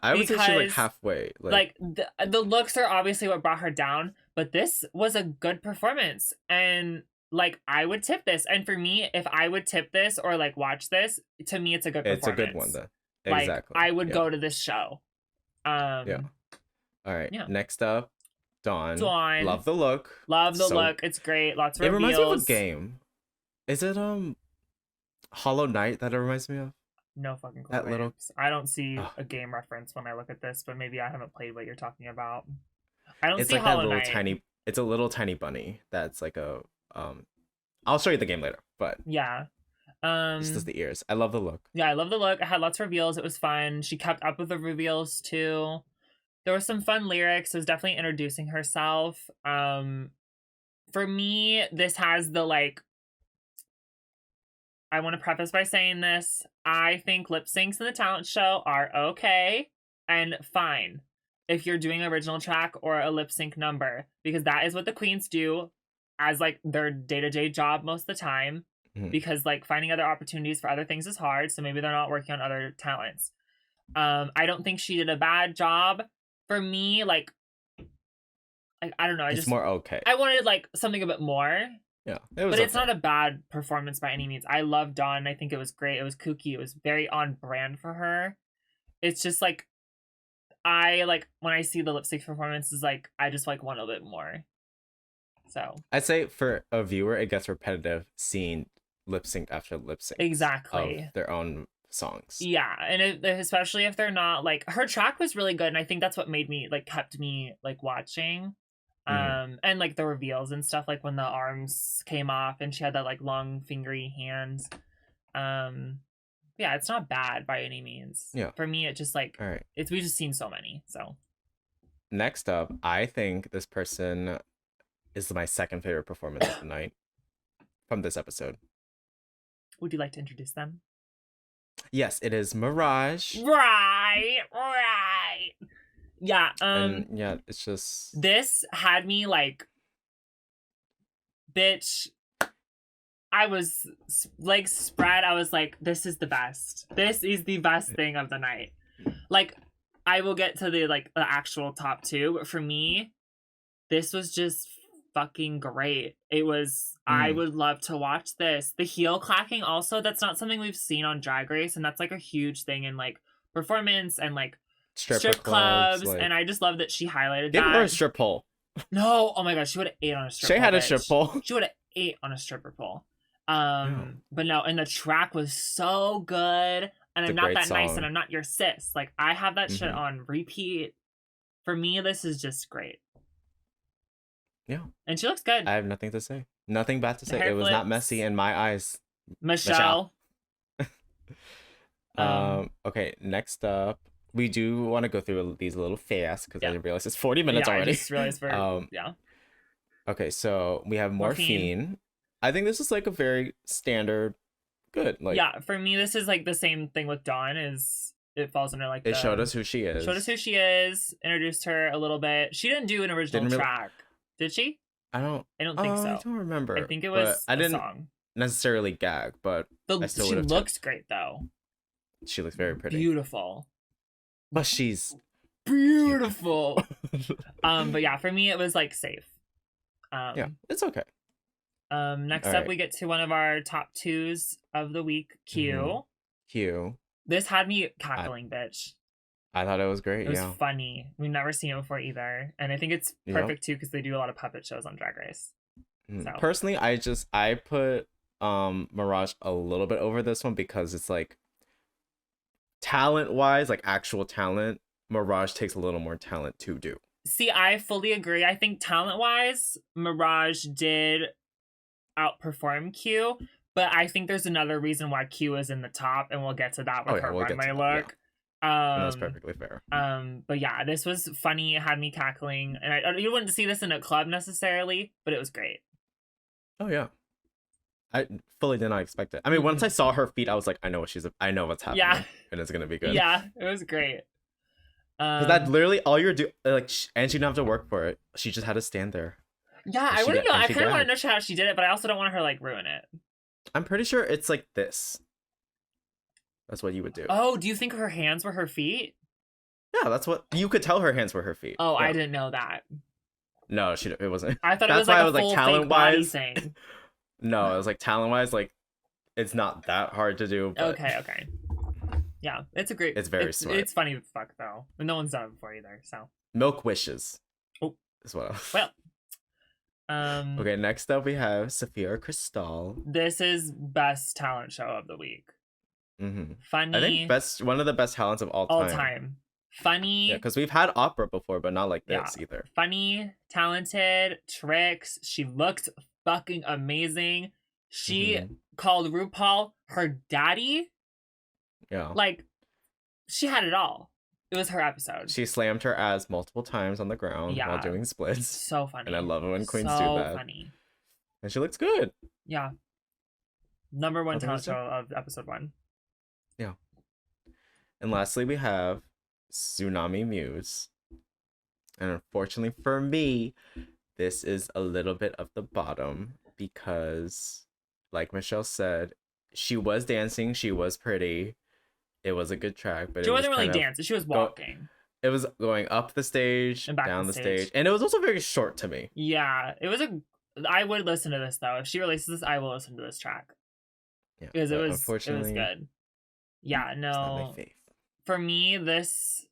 I would say she's like halfway. Like the looks are obviously what brought her down, but this was a good performance, and like I would tip this. And for me, if I would tip this or like watch this, to me it's a good performance. It's a good one though. Like Exactly. I would go to this show. Yeah. All right. Yeah. Next up, Dawn. Dawn. Love the look. Love the look. It's great. Lots of It reveals. reminds me of a game. Is it Hollow Knight that it reminds me of? No fucking clue. That little... I don't see a game reference when I look at this, but maybe I haven't played what you're talking about. I don't see like Hollow that little Knight. tiny. It's a little tiny bunny that's like a I'll show you the game later, but yeah. This does the ears. I love the look. Yeah, I love the look. I had lots of reveals. It was fun. She kept up with the reveals too. There was some fun lyrics. It was definitely introducing herself. For me, this has the like. I want to preface by saying this. I think lip syncs in the talent show are okay and fine if you're doing an original track or a lip sync number, because that is what the queens do as like their day-to-day job most of the time. Because like finding other opportunities for other things is hard, so maybe they're not working on other talents. I don't think she did a bad job. For me, like I don't know. It's more okay. I wanted like something a bit more. Yeah, but it's not a bad performance by any means. I love Dawn. I think it was great. It was kooky. It was very on brand for her. It's just like I like when I see the lip sync performances, like I just like want a bit more. So I'd say for a viewer, it gets repetitive seeing lip sync after lip sync. Exactly. Of their own songs. Yeah, and especially if they're not like her track was really good, and I think that's what made me like kept me like watching. And like the reveals and stuff, like when the arms came off and she had that like long fingery hands. Yeah, it's not bad by any means. Yeah. For me, it just like all right. We've just seen so many. So next up, I think this person is my second favorite performance of the night from this episode. Would you like to introduce them? Yes, it is Mirage. Right. Yeah. And yeah, it's just this had me like, bitch. I was legs spread. I was like, this is the best. This is the best thing of the night. Like, I will get to the like the actual top 2, but for me, this was just fucking great. It was I would love to watch this. The heel clacking also, that's not something we've seen on Drag Race, and that's like a huge thing in like performance and like strip clubs like... and I just love that she highlighted Give that. her a strip pole. No, oh my gosh, she would have ate on a strip pole. She had a strip pole. She would have ate on a stripper pole. But no, and the track was so good, and I'm not that nice, and I'm not your sis. Like I have that shit on repeat. For me, this is just great. Yeah, and she looks good. I have nothing to say. Nothing bad to say. It was not messy in my eyes. Michelle. Okay, next up, we do want to go through these a little fast because I didn't realize it's 40 minutes already. I just realized yeah. Okay, so we have Morphine. I think this is like a very standard, good. Like yeah, for me, this is like the same thing with Dawn. Is it falls under like it showed us who she is. Showed us who she is. Introduced her a little bit. She didn't do an original track, did she? I don't think so. I don't remember. I think it was I didn't song. Necessarily gag, but she looks great though. She looks very pretty. Beautiful. But she's beautiful. But yeah, for me it was like safe. Yeah, it's okay. Next up we get to one of our top 2s of the week, Q. Q. This had me cackling, bitch. I thought it was great. It was funny. We've never seen it before either, and I think it's perfect too because they do a lot of puppet shows on Drag Race. So. Personally, I put Mirage a little bit over this one because it's like talent wise, like actual talent, Mirage takes a little more talent to do. See, I fully agree. I think talent wise, Mirage did outperform Q, but I think there's another reason why Q is in the top, and we'll get to that with her runway look. That's perfectly fair. But yeah, this was funny. It had me cackling, and you wouldn't see this in a club necessarily, but it was great. Oh yeah, I fully did not expect it. I mean, once I saw her feet, I was like, I know what's happening. Yeah. And it's gonna be good. Yeah, it was great. Because that literally all you're doing, like, and she didn't have to work for it. She just had to stand there. Yeah, I want to know. I kind of want to know how she did it, but I also don't want her to like ruin it. I'm pretty sure it's like this. That's what you would do. Oh, do you think her hands were her feet? Yeah, that's what you could tell. Her hands were her feet. Oh, yeah. I didn't know that. No, it wasn't. I thought it was like a full fake body thing. No, it was like talent wise, like it's not that hard to do. But... Okay. Yeah, it's a great. It's very smart. It's funny as fuck though. No one's done it before either. So Milk Wishes. Oh, is what else. Well. Okay, next up we have Sophia Cristal. This is best talent show of the week. Mm-hmm. Funny. I think one of the best talents of all time. Funny. Yeah, because we've had opera before, but not like this either. Funny, talented, tricks. She looked fucking amazing. She called RuPaul her daddy. Yeah. Like, she had it all. It was her episode. She slammed her ass multiple times on the ground while doing splits. So funny. And I love it when queens do that. So funny. And she looks good. Yeah. Number one talent show of episode 1. Yeah. And lastly, we have Tsunami Muse. And unfortunately for me, this is a little bit of the bottom because, like Michelle said, she was dancing, she was pretty. It was a good track, but she wasn't really dancing. She was walking. It was going up the stage, and down the stage, and it was also very short to me. Yeah, it was I would listen to this though. If she releases this, I will listen to this track. Yeah, because it was good. Yeah, no. For me, this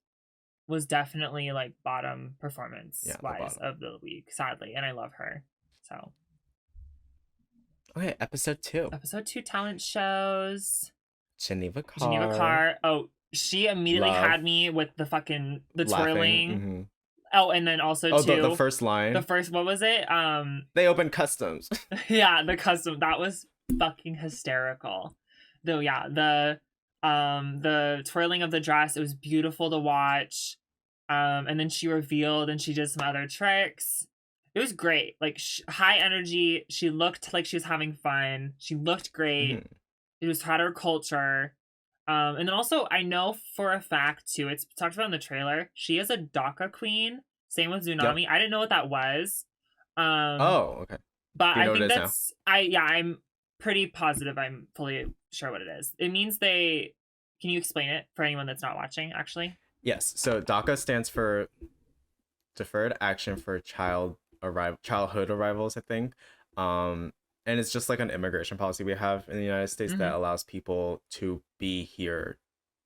was definitely like bottom performance wise of the week, sadly, and I love her. So. Okay, episode 2. Episode 2 talent shows. Geneva Carr. Oh, she immediately had me with the twirling. Mm-hmm. Oh, and then also too the first line. The first, what was it? They opened customs. Yeah, the custom. That was fucking hysterical. Though, yeah, the twirling of the dress, it was beautiful to watch. And then she revealed and she did some other tricks. It was great. Like high energy. She looked like she was having fun. She looked great. Mm-hmm. It was proud of her culture. And then also, I know for a fact, too, it's talked about in the trailer, she is a DACA queen. Same with Tsunami. Yep. I didn't know what that was. Okay. But I think that's... I'm pretty positive I'm fully sure what it is. It means Can you explain it for anyone that's not watching, actually? Yes. So DACA stands for Deferred Action for Childhood Arrivals, I think. And it's just like an immigration policy we have in the United States that allows people to be here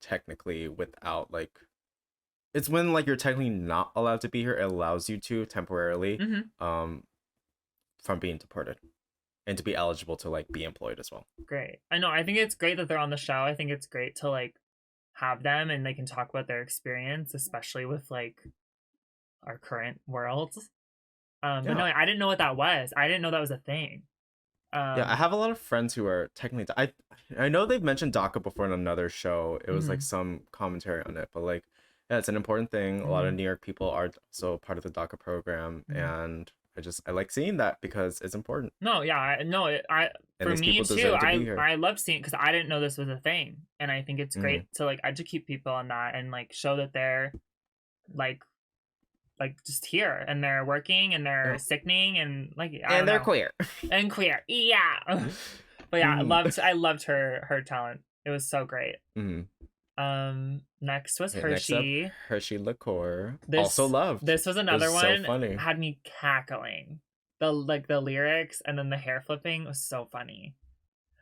technically without like, it's when like you're technically not allowed to be here. It allows you to temporarily from being deported and to be eligible to like be employed as well. Great. I know. I think it's great that they're on the show. I think it's great to like have them and they can talk about their experience, especially with like our current world. But no, I didn't know what that was. I didn't know that was a thing. I have a lot of friends who are technically I know they've mentioned DACA before in another show. It was like some commentary on it, but like it's an important thing. A lot of New York people are also part of the DACA program, and I like seeing that because it's important. No, yeah, for me too. I love seeing because I didn't know this was a thing, and I think it's great to like educate people on that and like show that they're like just here and they're working and they're sickening and like they're queer yeah. But yeah, I loved her talent. It was so great. Next was Hershey. Next up, Hershey Liqueur. Also loved. This was another one. So funny. Had me cackling. The lyrics and then the hair flipping was so funny.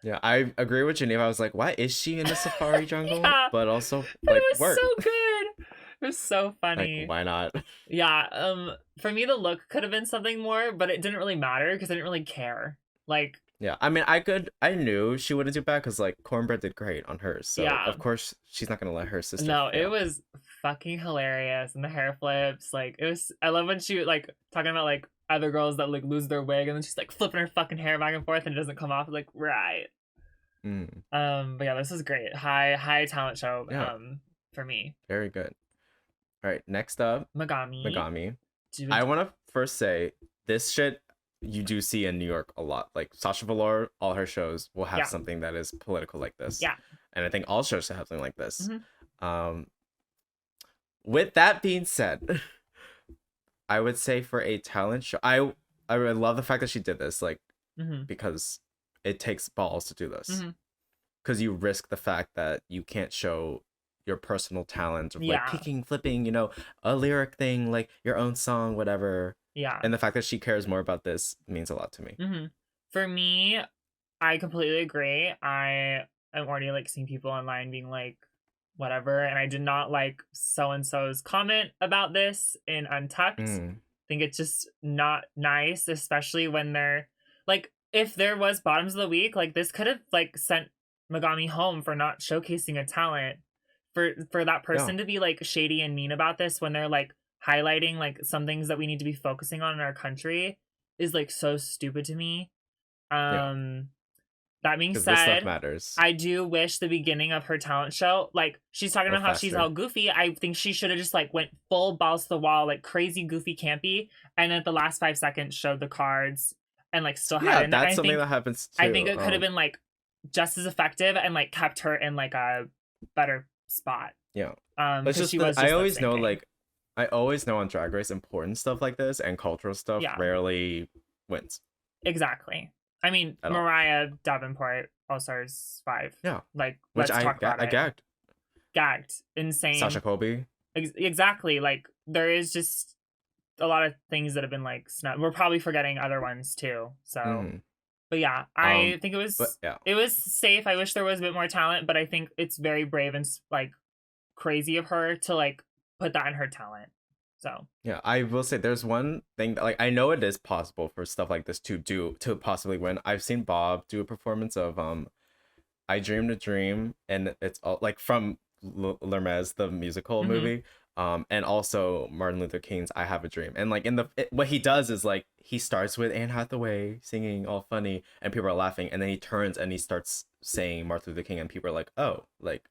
Yeah, I agree with Geneva. I was like, why is she in the safari jungle? But also like, it was work. So good. It was so funny. Like, why not? Yeah. For me, the look could have been something more, but it didn't really matter because I didn't really care. Like. Yeah, I mean, I knew she wouldn't do bad because like Cornbread did great on hers, so of course she's not gonna let her sister. No, fail. It was fucking hilarious, and the hair flips, like it was. I love when she like talking about like other girls that like lose their wig, and then she's like flipping her fucking hair back and forth, and it doesn't come off. Like right. But yeah, this is great. High talent show. Yeah. For me. Very good. All right, next up, Megami. I want to first say this shit you do see in New York a lot. Like Sasha Velour, all her shows will have Yeah. something that is political like this. Yeah. And I think all shows should have something like this. Mm-hmm. With that being said, I would say for a talent show, I really love the fact that she did this, like, Mm-hmm. because it takes balls to do this. Mm-hmm. Because you risk the fact that you can't show your personal talent of like Yeah. kicking, flipping, you know, a lyric thing, like your own song, whatever. Yeah. And the fact that she cares more about this means a lot to me. Mm-hmm. For me, I completely agree. I am already like seeing people online being like, whatever. And I did not like so and so's comment about this in Untucked. I think it's just not nice, especially when they're like, if there was bottoms of the week, like this could have like sent Megami home for not showcasing a talent. For that person to be like shady and mean about this when they're like highlighting like some things that we need to be focusing on in our country is like so stupid to me. That being Because this stuff said, matters. I do wish the beginning of her talent show, like she's talking about how she's faster. all goofy. I think she should have just like went full balls to the wall, like crazy goofy campy, and then at the last 5 seconds showed the cards and like still had it. And that's something that happens too. I think it could have been like just as effective and like kept her in like a better spot. Yeah. It's just I always know like I always know on Drag Race important stuff like this and cultural stuff rarely wins. Exactly. I mean, Mariah Davenport, All Stars 5. Yeah. Like, which let's talk about it. I gagged. Gagged. Insane. Sasha Colby. Exactly. Like, there is just a lot of things that have been, like, snubbed. We're probably forgetting other ones, too. So, but yeah, I think it was safe. I wish there was a bit more talent, but I think it's very brave and, like, crazy of her to, like, put that in her talent. So yeah, I will say there's one thing that like I know it is possible for stuff like this to possibly win. I've seen Bob do a performance of I Dreamed a Dream, and it's all like from Lermez the musical movie, and also Martin Luther King's I Have a Dream. And like what he does is like he starts with Anne Hathaway singing all funny and people are laughing, and then he turns and he starts saying Martin Luther King and people are like, oh, like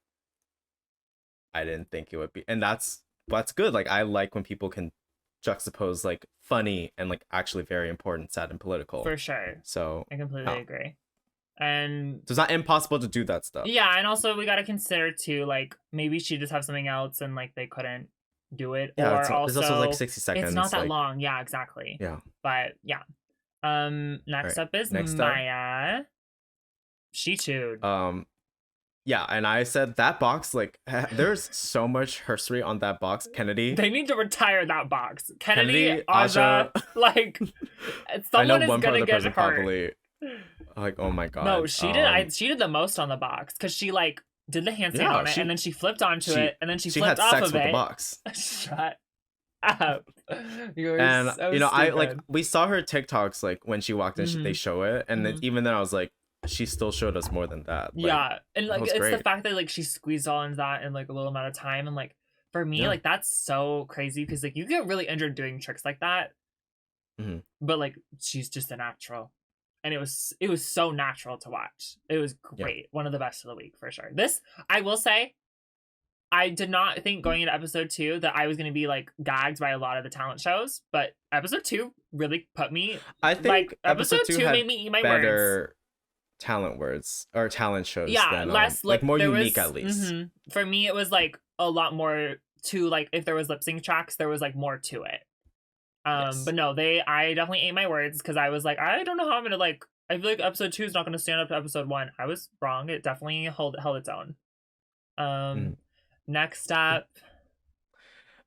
I didn't think it would be. And that's good. Like I like when people can juxtapose like funny and like actually very important, sad, and political. For sure. So I completely agree. And so it's not impossible to do that stuff. Yeah, and also we got to consider too, like maybe she just have something else and like they couldn't do it. Yeah, or it's also like 60 seconds. It's not that like, long. Yeah, exactly. Yeah. But yeah. Next up is Maya. She chewed. Yeah, and I said that box, like, there's so much history on that box. Kennedy. They need to retire that box. Kennedy, Aja, like, someone is gonna get hurt. Probably, like, oh my god. No, she did. She did the most on the box because she like did the handstand on it, and then she flipped onto it, and then she flipped off of it. The box. Shut up. And so you know, stupid. I like we saw her TikToks like when she walked in, they show it, and then, even then I was like, she still showed us more than that. Like, yeah, and like it's great. the fact that like she squeezed all into that in like a little amount of time, and like for me, like that's so crazy because like you get really injured doing tricks like that. But like she's just a natural, and it was so natural to watch. It was great, one of the best of the week for sure. This I will say, I did not think going into episode 2 that I was going to be like gagged by a lot of the talent shows, but episode 2 really put me. I think like episode 2 made me eat my words. Talent words or talent shows, than, less like more unique at least. For me, it was like a lot more to like if there was lip sync tracks, there was like more to it. But no, I definitely ate my words because I was like, I don't know how I'm gonna like. I feel like episode 2 is not gonna stand up to episode 1. I was wrong. It definitely held its own. Next up,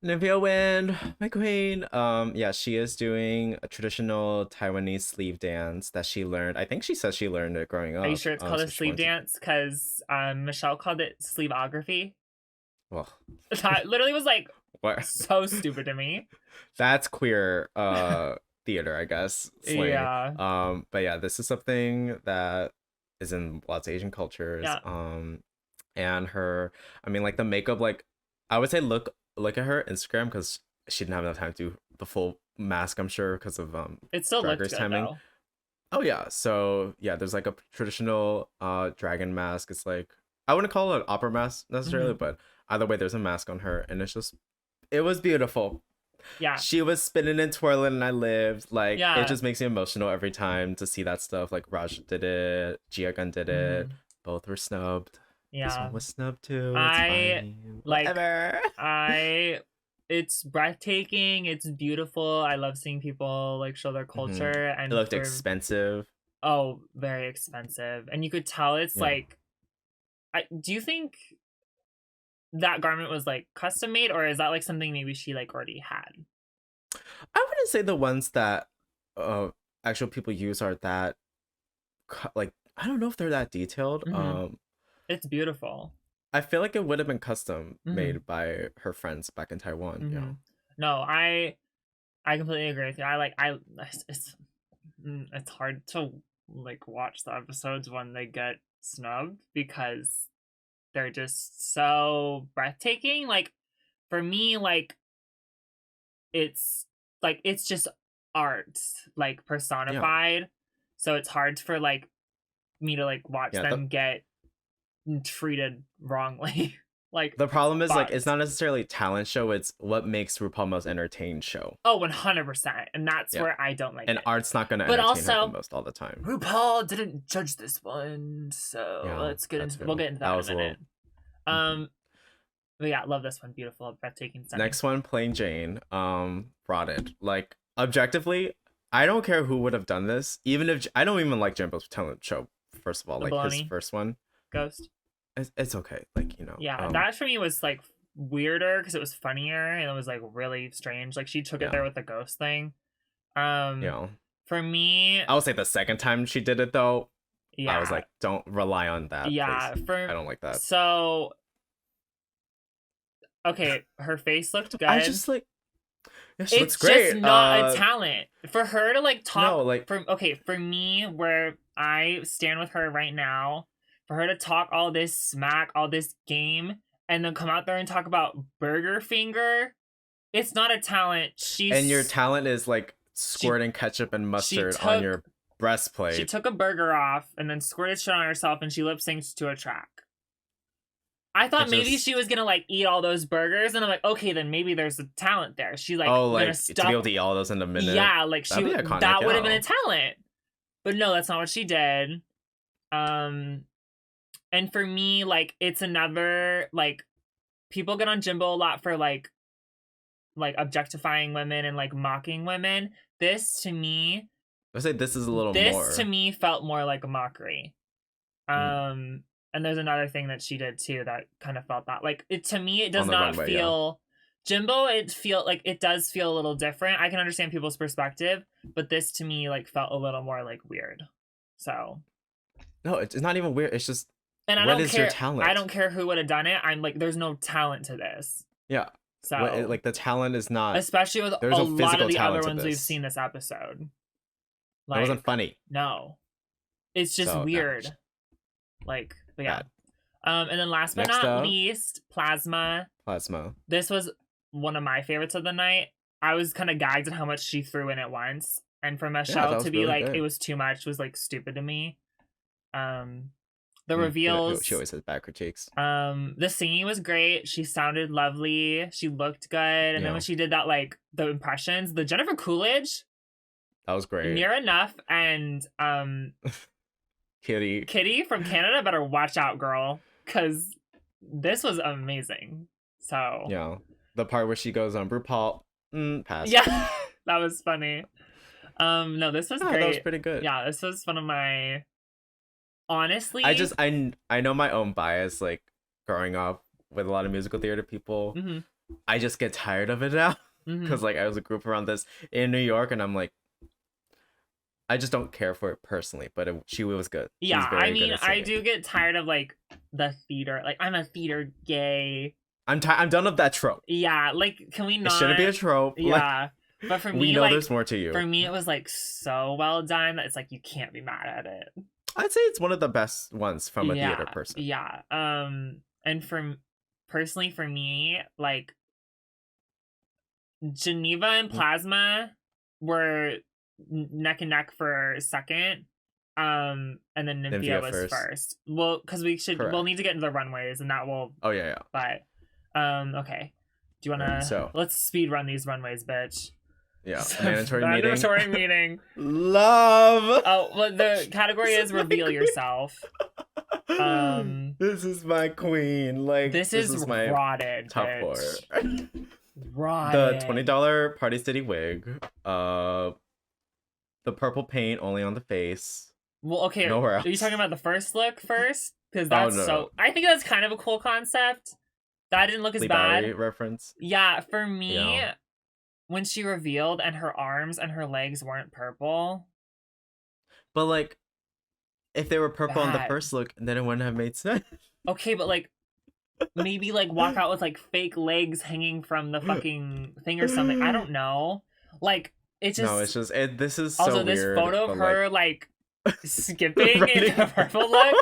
Nivea Wind, my queen. Yeah, she is doing a traditional Taiwanese sleeve dance that she learned. I think she says she learned it growing up. Are you sure it's called a sleeve dance? Because Michelle called it sleeveography. Well, that literally was like what? So stupid to me. That's queer theater, I guess. Slang. Yeah. But yeah, this is something that is in lots of Asian cultures. Yeah. And her, I mean, like the makeup, like I would say look at her Instagram because she didn't have enough time to do the full mask, I'm sure, because of it still Drag Race timing. Though. Oh yeah, so yeah, there's like a traditional dragon mask. It's like I wouldn't call it an opera mask necessarily, but either way, there's a mask on her, and it was beautiful. Yeah. She was spinning and twirling and I lived. Like, Yeah. it just makes me emotional every time to see that stuff. Like, Raj did it, Jiagun did it. Both were snubbed. This Yeah. one was snubbed too. It's I fine. like Whatever. it's breathtaking, it's beautiful. I love seeing people like show their culture and It looked expensive. Oh, very expensive. And you could tell it's like do you think that garment was like custom made, or is that like something maybe she like already had? I wouldn't say the ones that actual people use are that like, I don't know if they're that detailed. It's beautiful. I feel like it would have been custom made by her friends back in Taiwan. You know. No, I completely agree with you. It's hard to like watch the episodes when they get snubbed because they're just so breathtaking. Like for me, like it's just art like personified. So it's hard for like me to like watch them get treated wrongly. Like the problem is like it's not necessarily talent show, it's what makes RuPaul most entertained show. Oh, 100%. And that's where I don't like and it. Art's not gonna entertain her the most all the time. RuPaul didn't judge this one, so we'll get into that in a minute. But yeah, love this one. Beautiful, breathtaking, stunning. Next one, Plain Jane, brought it. Like, objectively, I don't care who would have done this, even if I don't even like Jimbo's talent show, first of all. Like his first one. Ghost. It's okay, like, you know. Yeah, that for me was like weirder because it was funnier and it was like really strange. Like she took it there with the ghost thing. For me, I would say the second time she did it though, I was like, don't rely on that. Yeah, I don't like that. So okay, her face looked good. I just like it's just great. Not a talent for her to like talk. No, like for me, where I stand with her right now. For her to talk all this smack, all this game, and then come out there and talk about Burger Finger, it's not a talent. And your talent is like squirting ketchup and mustard on your breastplate. She took a burger off and then squirted shit on herself, and she lip synced to a track. I thought maybe she was gonna like eat all those burgers, and I'm like, okay, then maybe there's a talent there. She like like to be able to eat all those in a minute. Yeah, like that would have been a talent. But no, that's not what she did. And for me, like, it's another, like, people get on Jimbo a lot for, like objectifying women and, like, mocking women. This, to me... I say this is a little more... This, to me, felt more like a mockery. And there's another thing that she did, too, that kind of felt that. Like, to me, it does not feel... Jimbo, it does feel a little different. I can understand people's perspective, but this, to me, like, felt a little more, like, weird. So... No, it's not even weird. It's just... And what is your talent? I don't care who would have done it. I'm like, there's no talent to this. Yeah. So like the talent is not. Especially with a lot of the other ones we've seen this episode. Like, it wasn't funny. No. It's just weird. Bad. Like, but yeah. And then last but not least, Plasma. This was one of my favorites of the night. I was kind of gagged at how much she threw in at once. And for Michelle to be really like, good. It was too much was like stupid to me. The reveals. She always has bad critiques. The singing was great. She sounded lovely. She looked good. And then when she did that, like the impressions, the Jennifer Coolidge. That was great. Near enough. And Kitty from Canada better watch out, girl, because this was amazing. So yeah, the part where she goes on RuPaul, pass. Yeah, that was funny. No, this was great. That was pretty good. Yeah, this was one of my. Honestly, I know my own bias, like growing up with a lot of musical theater people. I just get tired of it now because like I was a group around this in New York, and I'm like, I just don't care for it personally. But she was good. Yeah, I mean, I do get tired of like the theater. Like I'm a theater gay. I'm done with that trope. Yeah, like can we not? It shouldn't be a trope. Yeah. Like, but for me, we know like, there's more to you. For me, it was like so well done that it's like you can't be mad at it. I'd say it's one of the best ones from a theater person. Yeah. And personally for me, like Geneva and Plasma were neck and neck for second. And then Nymphia was first. Well, because we'll need to get into the runways and that will. Oh yeah. But okay. Do you want Alright, to... so. Let's speed run these runways, bitch. Yeah, mandatory meeting. Mandatory meeting. Love. Oh, well, the category is reveal yourself. This is my queen. Like, this is my rotted, top bitch. 4. Rotted. The $20 Party City wig. The purple paint only on the face. Well, okay. Nowhere else. Are you talking about the first look first? Because that's no. I think that's kind of a cool concept. That didn't look as bad. Barry reference. Yeah, for me, when she revealed and her arms and her legs weren't purple. But like, if they were purple in the first look, then it wouldn't have made sense. Okay, but like, maybe like walk out with like fake legs hanging from the fucking thing or something. I don't know. Like, it just... No, it's just... this is so also, this weird, photo of her, like skipping in the purple look.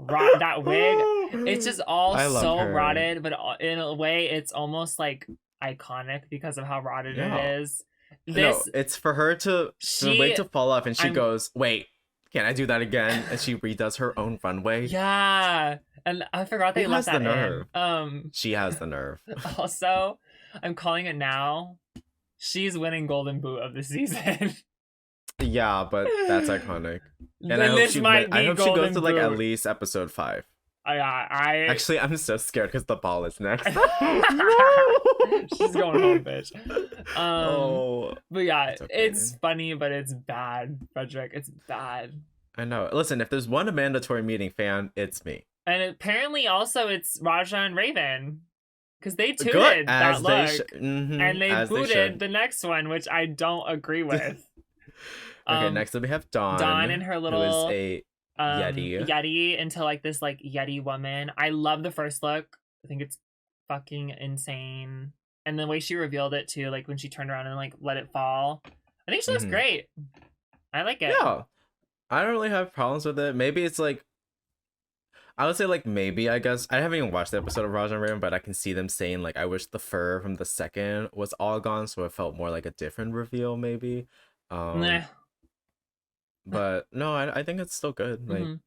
That wig. It's just all so rotted, but in a way, it's almost like iconic because of how rotted it is. No, it's for her to wait to fall off, and she goes, wait, can I do that again? And she redoes her own runway. Yeah. And I forgot they left that in. She has the nerve. Also, I'm calling it now. She's winning Golden Boot of the season. Yeah, but that's iconic. And I hope she goes to like at least episode 5. Actually, I'm so scared because the ball is next. She's going home, bitch. But yeah, it's funny, but it's bad, Frederic. It's bad. I know. Listen, if there's one mandatory meeting fan, it's me. And apparently, also, it's Raja and Raven. Because they tooted that look. And they booted the next one, which I don't agree with. Okay, next up we have Dawn. Dawn and her little... who is a Yeti into like this like Yeti woman. I love the first look. I think it's fucking insane. And the way she revealed it too, like when she turned around and like let it fall. I think she looks great. I like it. Yeah. I don't really have problems with it. Maybe it's like, I would say like maybe, I guess. I haven't even watched the episode of Raja and Raven, but I can see them saying like, I wish the fur from the second was all gone, so it felt more like a different reveal maybe. Nah. But no, I think it's still good. Like,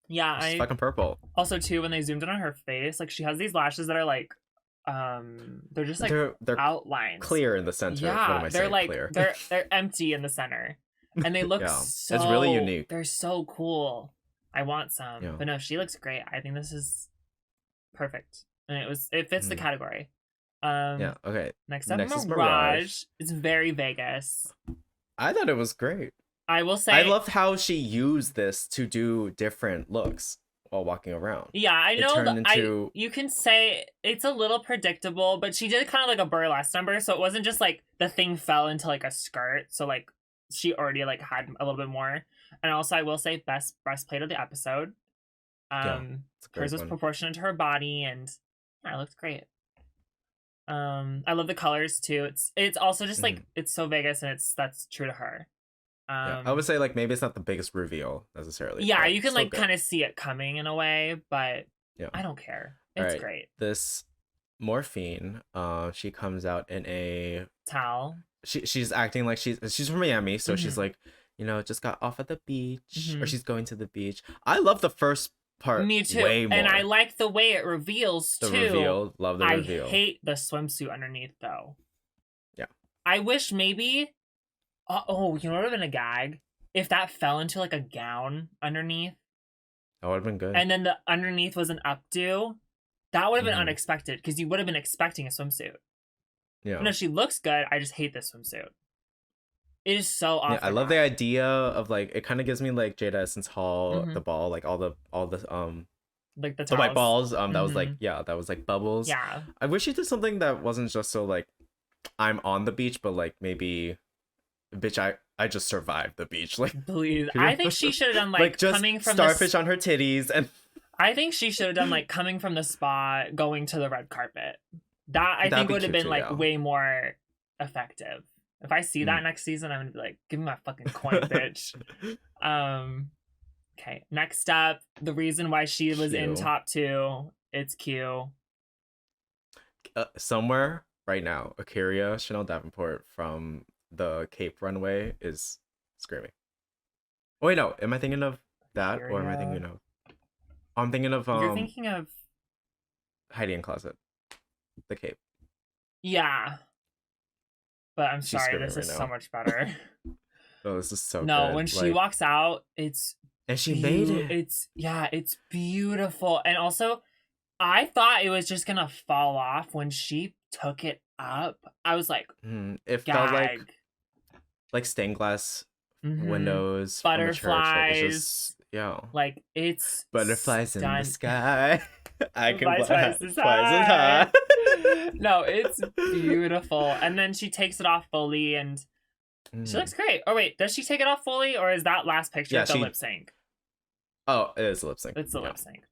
yeah, it's fucking purple. Also, too, when they zoomed in on her face, like she has these lashes that are like, they're just like they're outlines, clear in the center. Yeah, they're like clear? they're empty in the center, and they look so. It's really unique. They're so cool. I want some, but no, she looks great. I think this is perfect, and it fits the category. Yeah. Okay. Next up, Mirage. It's very Vegas. I thought it was great. I will say, I loved how she used this to do different looks while walking around. Yeah, I know. You can say it's a little predictable, but she did kind of like a burlesque number, so it wasn't just like the thing fell into like a skirt. So like she already like had a little bit more. And also, I will say best breastplate of the episode. Hers was proportionate to her body, and yeah, it looked great. I love the colors too. It's also just like it's so Vegas, and that's true to her. I would say like maybe it's not the biggest reveal necessarily. Yeah, you can like kind of see it coming in a way, but I don't care. It's great. This Morphine, she comes out in a towel. She's acting like she's from Miami, so she's like, just got off at the beach, or she's going to the beach. I love the first part. Me too. Way more. And I like the way it reveals too. Love the reveal. I hate the swimsuit underneath though. Yeah. I wish maybe. You know what would have been a gag? If that fell into like a gown underneath. That would have been good. And then the underneath was an updo. That would have been unexpected because you would have been expecting a swimsuit. Yeah. No, she looks good. I just hate this swimsuit. It is so off. Yeah, I love the idea of like it kind of gives me like Jada Essence Hall, the ball, like all the like the white balls. That was like that was like bubbles. Yeah. I wish she did something that wasn't just so like I'm on the beach, but like maybe bitch, I just survived the beach. Like, please. I think she should have done like just coming from starfish on her titties, and I think she should have done like coming from the spa, going to the red carpet. That I think would have been like way more effective. If I see that next season, I'm gonna be like, give me my fucking coin, bitch. Okay. Next up, the reason why she was in top 2. It's Q. Somewhere right now, Akira Chanel Davenport from the Cape runway is screaming. Oh wait, no. Am I thinking of that, or am I thinking of? I'm thinking of. You're thinking of Heidi in Closet. The Cape. Yeah. But I'm She's sorry, screaming this right is now. so much better. Oh, this is so No, good. when she walks out, it's and she made it. It's beautiful. And also, I thought it was just gonna fall off when she took it up. I was like, It felt gag. like stained glass windows from a church. Like it's just like it's butterflies in the sky. I can fly fly twice as twice as high. No, it's beautiful. And then she takes it off fully and she looks great. Oh wait, does she take it off fully or is that last picture the lip sync? Oh, it is a lip sync. It's the lip sync.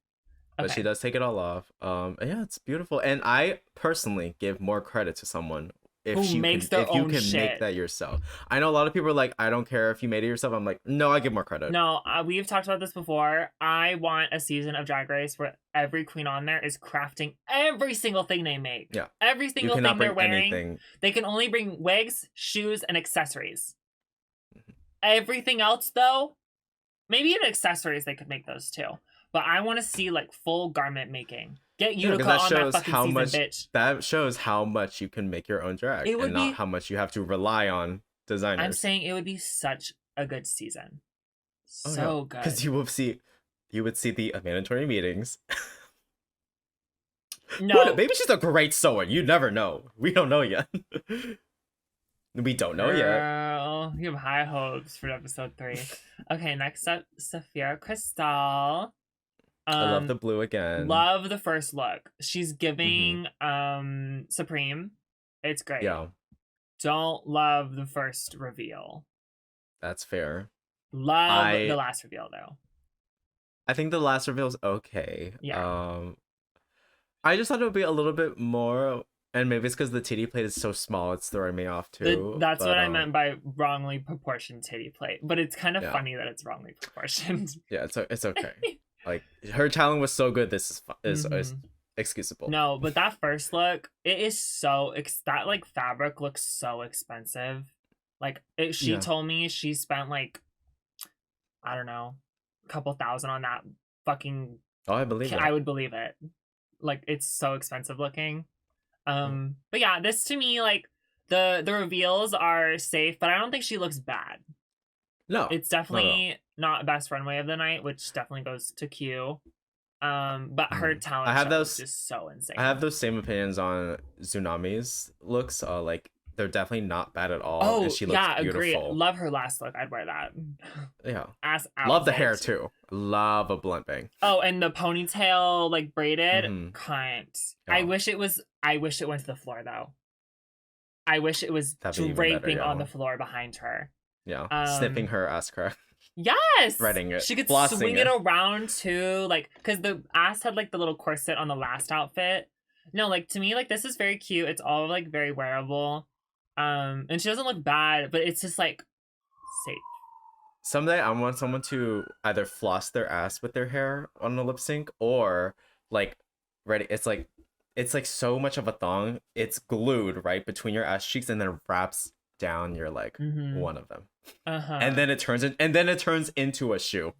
But she does take it all off. Yeah, it's beautiful. And I personally give more credit to someone if you can make that yourself. I know a lot of people are like, I don't care if you made it yourself. I'm like, no, I give more credit. No, we've talked about this before. I want a season of Drag Race where every queen on there is crafting every single thing they make. Yeah. Every single thing they're wearing. Anything. They can only bring wigs, shoes, and accessories. Everything else, though, maybe in accessories they could make those too. But I want to see like full garment making. Get Utica on that fucking season, bitch. That shows how much you can make your own drag and not how much you have to rely on designers. I'm saying it would be such a good season. So good. Because you would see the mandatory meetings. No. Maybe she's a great sewer. You never know. We don't know yet. We don't know yet. You have high hopes for episode 3. Okay, next up, Sophia Crystal. I love the blue again. Love the first look. She's giving Supreme. It's great. Yeah. Don't love the first reveal. That's fair. Love the last reveal though. I think the last reveal is okay. Yeah. I just thought it would be a little bit more, and maybe it's because the titty plate is so small, it's throwing me off too. That's what I meant by wrongly proportioned titty plate. But it's kind of funny that it's wrongly proportioned. Yeah, it's okay. Like her talent was so good. This is excusable. No, but that first look, it is so that like fabric looks so expensive. Like she told me she spent like, I don't know, a couple $1,000 on that fucking. Oh, I believe it. I would believe it. Like it's so expensive looking. But yeah, this to me like the reveals are safe, but I don't think she looks bad. No, it's definitely not best runway of the night, which definitely goes to Q. But her talent is just so insane. I have those same opinions on Tsunami's looks. Like they're definitely not bad at all. Oh, and she looks beautiful. Agree. Love her last look. I'd wear that. Yeah. Ass out. Love the hair too. Love a blunt bang. Oh, and the ponytail like braided. Cunt. Yeah. I wish it went to the floor though. I wish it was draping on the floor behind her. Yeah, snipping her ass crack. Yes, threading it. She could swing it around too, like because the ass had like the little corset on the last outfit. No, like to me, like this is very cute. It's all like very wearable, and she doesn't look bad, but it's just like safe. Someday I want someone to either floss their ass with their hair on a lip sync or like ready. It's like so much of a thong. It's glued right between your ass cheeks and then wraps down your leg. One of them. And then it turns into a shoe.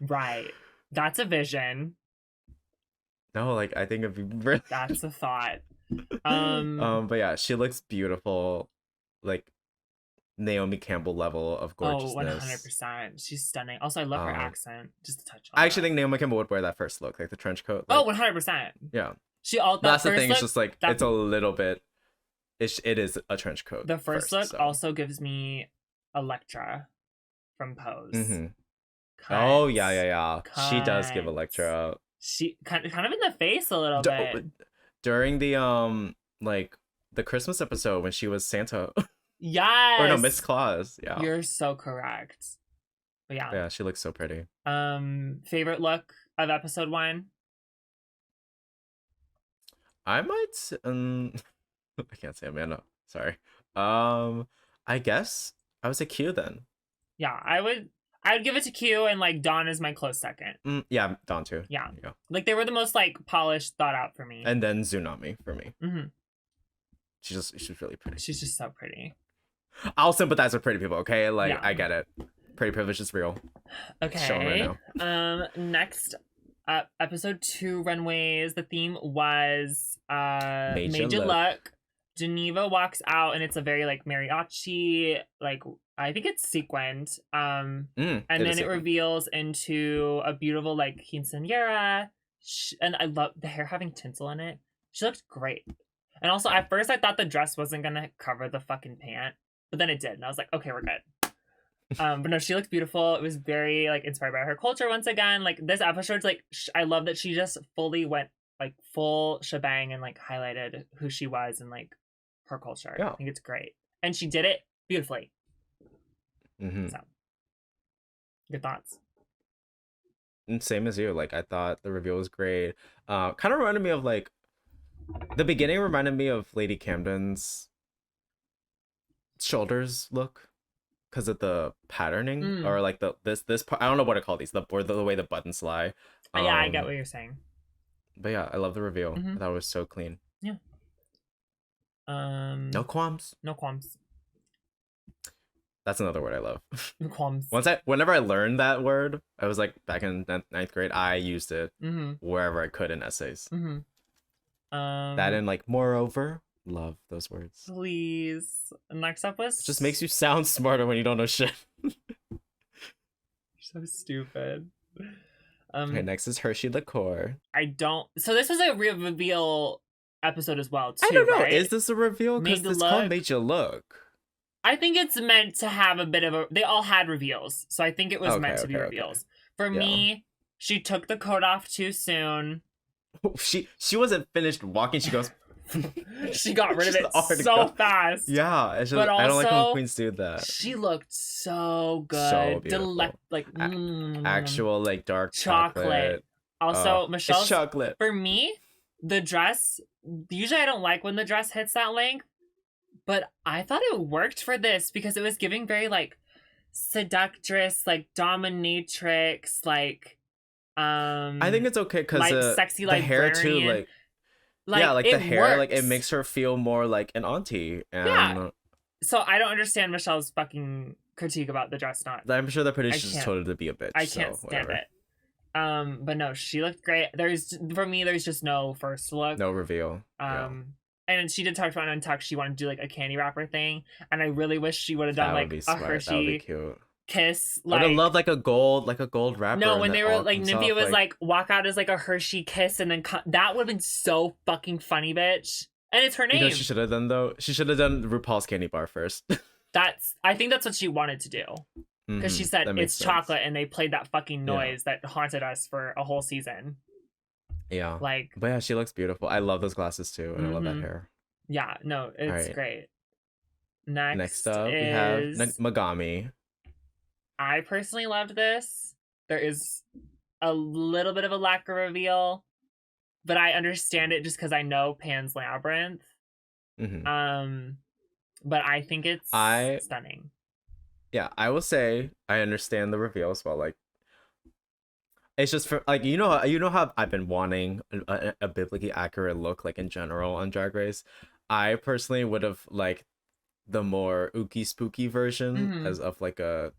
Right. That's a vision. No, like I think it'd be really... That's a thought. But yeah, she looks beautiful, like Naomi Campbell level of gorgeousness. 100%. She's stunning. Also, I love her accent. Just a touch on I actually think Naomi Campbell would wear that first look, like the trench coat. Like, 100%. Yeah. That's the thing. It's just like it's a little bit. It is a trench coat. The first look also gives me Elektra from Pose. Oh yeah. She does give Elektra. She kind of in the face a little bit during the like the Christmas episode when she was Santa. Yes. Or no, Miss Claus. Yeah. You're so correct. But yeah. Yeah, she looks so pretty. Favorite look of episode 1? I might I can't say Amanda. Sorry. I guess I was a Q then. Yeah, I would give it to Q, and like Dawn is my close second. Yeah, Dawn too. Yeah. Like they were the most like polished, thought out for me. And then Tsunami for me. She's really pretty. She's just so pretty. I'll sympathize with pretty people, okay? Like I get it. Pretty privilege is real. Okay. It's showing right now. Next episode 2 runways. The theme was Major Major Look. Luck. Geneva walks out and it's a very like mariachi, like I think it's sequined. And then it reveals into a beautiful like quinceañera. And I love the hair having tinsel in it. She looked great. And also at first I thought the dress wasn't gonna cover the fucking pant, but then it did. And I was like, okay, we're good. But no, she looked beautiful. It was very like inspired by her culture once again. Like this episode's like I love that she just fully went like full shebang and like highlighted who she was and like her culture. Yeah. I think it's great. And she did it beautifully. Mm-hmm. So good thoughts. And same as you. Like I thought the reveal was great. Kind of reminded me of like the beginning reminded me of Lady Camden's shoulders look because of the patterning or like this part. I don't know what to call these. The way the buttons lie. Yeah, I get what you're saying. But yeah, I love the reveal. I thought it was so clean. Yeah. No qualms. No qualms. That's another word I love. No qualms. Whenever I learned that word, I was like back in ninth grade, I used it wherever I could in essays. That and like moreover, love those words. Please. Next up was it just makes you sound smarter when you don't know shit. You're so stupid. Okay, next is Hershey liqueur. So this was a reveal episode as well too. I don't know. Right? Is this a reveal? Because it's called Major Look. I think it's meant to have a bit of a. They all had reveals, so I think it was meant to be reveals. For me, she took the coat off too soon. She wasn't finished walking. She goes. She got rid of it so fast. Yeah, it's just, I don't like when queens do that. She looked so good. So beautiful. Actual like dark chocolate. Also, Michelle's chocolate. For me, the dress. Usually, I don't like when the dress hits that length, but I thought it worked for this because it was giving very like seductress, like dominatrix, like. I think it's okay because like sexy the hair too, like yeah, like the hair, works. like it makes her feel more like an auntie. And yeah. So I don't understand Michelle's fucking critique about the dress not. I'm sure the producers just told her to be a bitch. I can't stand it. But no, she looked great. There's just no first look. No reveal. And she did talk about Untucked. She wanted to do like a candy wrapper thing, and I really wish she would have done like a Hershey. That would be cute. Kiss, like I love like a gold wrapper. No, when they were like Nymphia was like walk out as like a Hershey kiss and then that would have been so fucking funny, bitch. And it's her name. You know, she should have done though. She should have done RuPaul's candy bar first. I think that's what she wanted to do because she said it's chocolate and they played that fucking noise that haunted us for a whole season. Yeah, like, but yeah, she looks beautiful. I love those glasses too, and I love that hair. Yeah, no, it's great. Next up, we have Megami. I personally loved this. There is a little bit of a lack of reveal, but I understand it just because I know Pan's Labyrinth. But I think it's stunning. Yeah, I will say I understand the reveal as well. Like, it's just for like you know how I've been wanting a biblically accurate look like in general on Drag Race. I personally would have liked the more ooky spooky version as of like a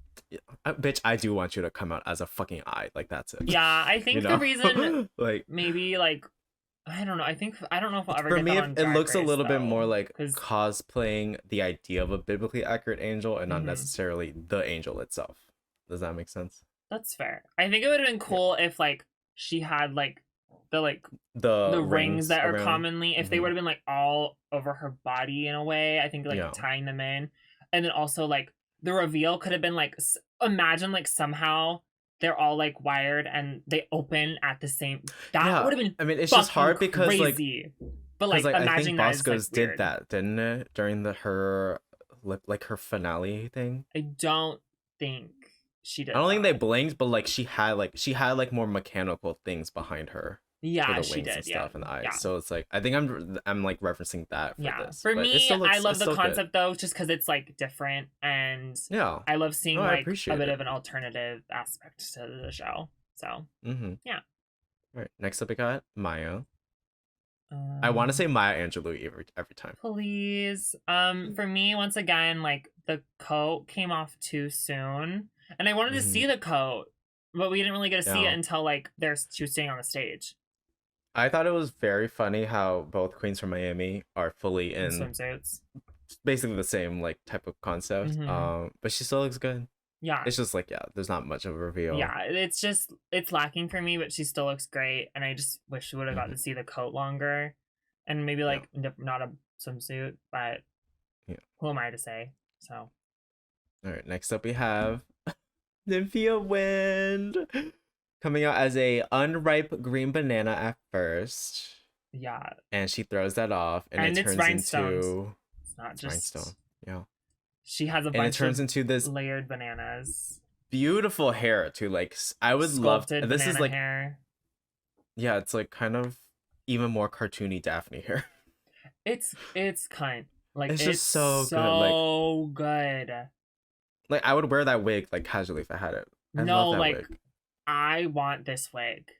bitch. I do want you to come out as a fucking eye, like that's it. Yeah, I think the reason like maybe like I don't know. I don't know if we'll ever. For get me, that on it Drag looks Race, a little bit though, more like cosplaying the idea of a biblically accurate angel and not necessarily the angel itself. Does that make sense? That's fair. I think it would have been cool if like she had like the rings that are commonly if they would have been like all over her body in a way. I think like tying them in, and then also like the reveal could have been like imagine like somehow they're all like wired and they open at the same. That would have been. I mean, it's just hard because crazy. But like I imagine think that Bosco's is, like, did that, didn't it, during her finale thing? I don't think she did. I don't think they blinked, but like she had like more mechanical things behind her. Yeah, for the she wings did. And stuff and the eyes. Yeah. So it's like I think I'm like referencing that for this. For me, I love the concept though, just because it's like different and I love seeing like a bit of an alternative aspect to the show. So yeah. All right, next up we got Maya. I want to say Maya Angelou every time. Please. For me, once again, like the coat came off too soon, and I wanted to see the coat. but we didn't really get to see Yeah. it until like she was staying on the stage I thought it was very funny how both Queens from Miami are fully in in swimsuits. basically the same like type of concept. But she still looks good. Yeah. It's just like, yeah, there's not much of a reveal. Yeah, it's lacking for me, but she still looks great, and I just wish we would have got to see the coat longer, and maybe like not a swimsuit, but who am I to say? So, all right, next up we have Nymphia Wind coming out as a unripe green banana at first. Yeah, and she throws that off, and it it's turns rhinestones. into It's not just rhinestone. Yeah, she has a and bunch it turns of into this layered bananas. beautiful hair too. Like I would Sculpted love. This is like hair. Yeah, it's like kind of even more cartoony Daphne hair. It's kind like it's just so good. Like I would wear that wig like casually if I had it. I No, love that like wig. I want this wig.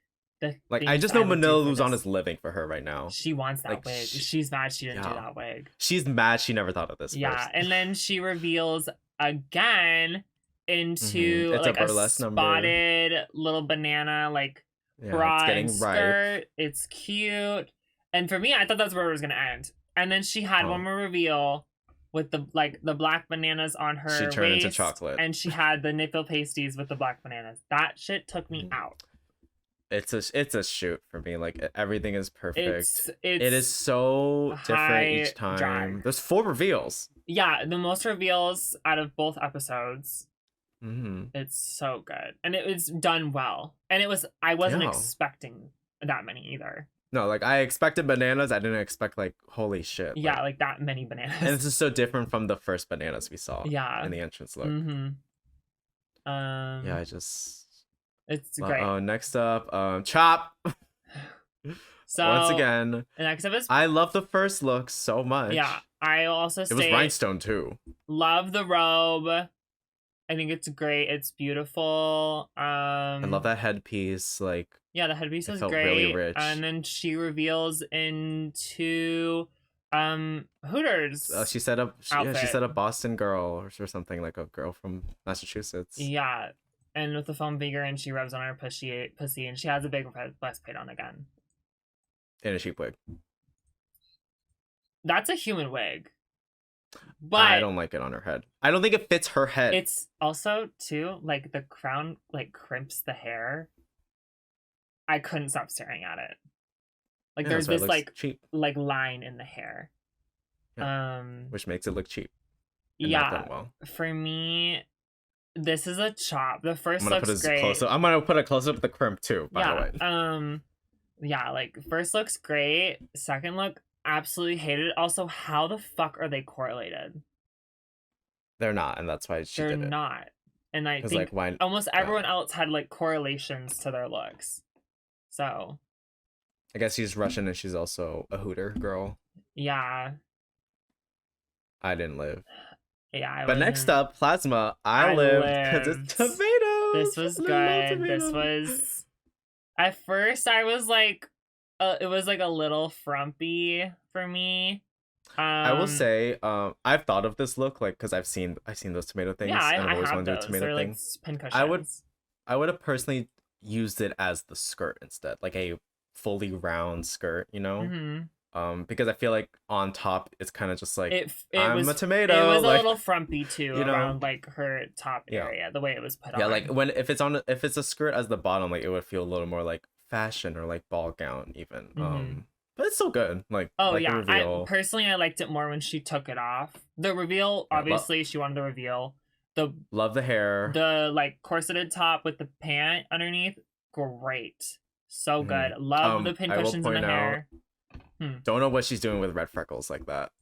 Like I just know Manila Luzon is living for her right now. She wants that wig. She's mad she didn't do that wig. She's mad she never thought of this. Yeah, first. and then she reveals again into It's like a a burlesque spotted little banana like bra and skirt. Ripe. It's cute. And for me, I thought that's where it was gonna end. And then she had one more reveal with the black bananas on her She turned waist, into chocolate. and she had the nipple pasties with the black bananas. That shit took me out. It's a shoot for me. Like everything is perfect. It is so different each time. Drag. There's 4 reveals. Yeah, the most reveals out of both episodes. Mm-hmm. It's so good, and it was done well. And I wasn't expecting that many either. No, like I expected bananas. I didn't expect like holy shit. Yeah, like that many bananas. And this is so different from the first bananas we saw. Yeah. In the entrance look. Mm-hmm. Yeah, it's great. Oh, next up, Chop. So once again, next up is I love the first look so much. Yeah, I also it was rhinestone too. Love the robe. I think it's great. It's beautiful. I love that headpiece. Like yeah, the headpiece is felt great. Really rich. And then she reveals into Hooters. She set up Boston girl or something, like a girl from Massachusetts. Yeah. And with the foam figure, and she rubs on her pussy, and she has a big breastplate on again. In a cheap wig. That's a human wig. But I don't like it on her head. I don't think it fits her head. It's also, too, like, the crown, like, crimps the hair. I couldn't stop staring at it. Like, there's this, like, cheap. like, line in the hair. Yeah. Which makes it look cheap. Yeah. Well. For me, this is a chop. The first looks great. I'm gonna put a close up of the crimp too, by the way. Yeah, like first looks great. Second look, absolutely hated it. Also, how the fuck are they correlated? They're not, and that's why they're did it. Not. And I think almost everyone else had like correlations to their looks. So I guess she's Russian and she's also a Hooter girl. Yeah. I didn't live. Yeah, but next up, Plasma. I lived because it's tomatoes. This was good. This was. At first, I was like, it was like a little frumpy for me. I will say, I've thought of this look like because I've seen those tomato things. Yeah, and I've always wanted to do tomato They're things. Like pincushions. I would have personally used it as the skirt instead, like a fully round skirt, you know. Mm-hmm. Because I feel like on top it's kind of just like I'm a tomato. It was like, a little frumpy too, around like her top area, the way it was put on. Yeah, like if it's a skirt as the bottom, like it would feel a little more like fashion or like ball gown even. Mm-hmm. But it's still good. Like yeah, I personally liked it more when she took it off. The reveal, obviously, she wanted to reveal love the hair, the like corseted top with the pant underneath. Great, so good. Love the pincushions in the hair. Don't know what she's doing with red freckles like that.